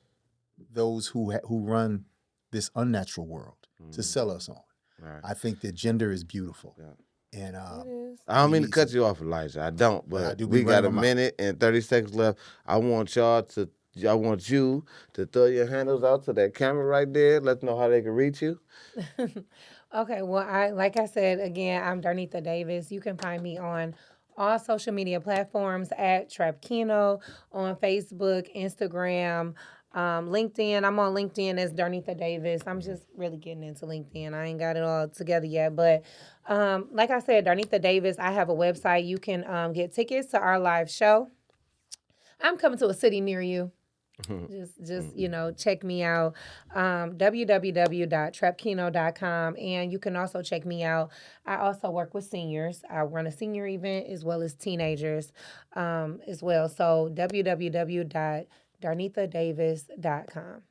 those who run this unnatural world to sell us on. Right. I think that gender is beautiful. Yeah. And I don't we mean to need cut some- you off, Elijah. I don't, but I do be we got a running my mouth. minute and 30 seconds left. I want you to throw your handles out to that camera right there. Let them know how they can reach you. Okay, well, like I said, again, I'm Darnetha Davis. You can find me on all social media platforms at Keno, on Facebook, Instagram, LinkedIn. I'm on LinkedIn as Darnetha Davis. I'm just really getting into LinkedIn. I ain't got it all together yet. But like I said, Darnetha Davis, I have a website. You can get tickets to our live show. I'm coming to a city near you. Just check me out. www.trapkeno.com, and you can also check me out. I also work with seniors. I run a senior event as well as teenagers as well. So www.darnethadavis.com.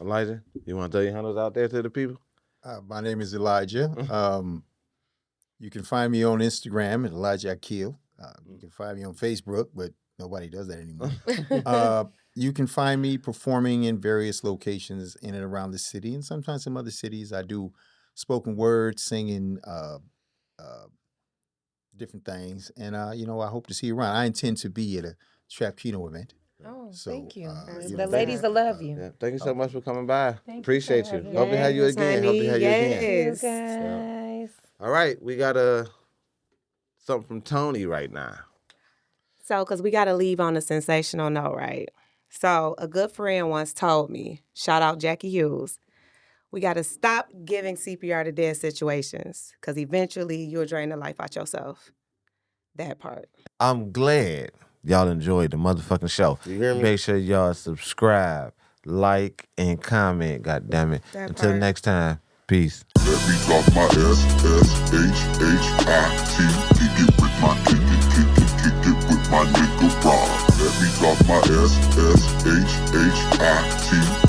Elijah, you want to throw your handles out there to the people? My name is Elijah. You can find me on Instagram at Elijah Akil. You can find me on Facebook, but nobody does that anymore. You can find me performing in various locations in and around the city, and sometimes some other cities. I do spoken word, singing, different things, and I hope to see you around. I intend to be at a Trap Keno event. Oh, So, thank you. you The know, ladies will love you. Yeah, thank you so much for coming by. Thank you Appreciate for you. having Hope to have you Yes, again. Hope to honey, have you again. yes. You guys. All right, we got something from Tony right now. So, because we got to leave on a sensational note, right? So, a good friend once told me, shout out Jackie Hughes, we got to stop giving CPR to dead situations because eventually you'll drain the life out yourself. That part. I'm glad y'all enjoyed the motherfucking show. You hear me? Make sure y'all subscribe, like, and comment, goddammit. That Until part. next time, peace. Let me talk my SSHHIT. Kick it with my Kickin, kick it with my nigga Rob. Let me talk my SSHHIT.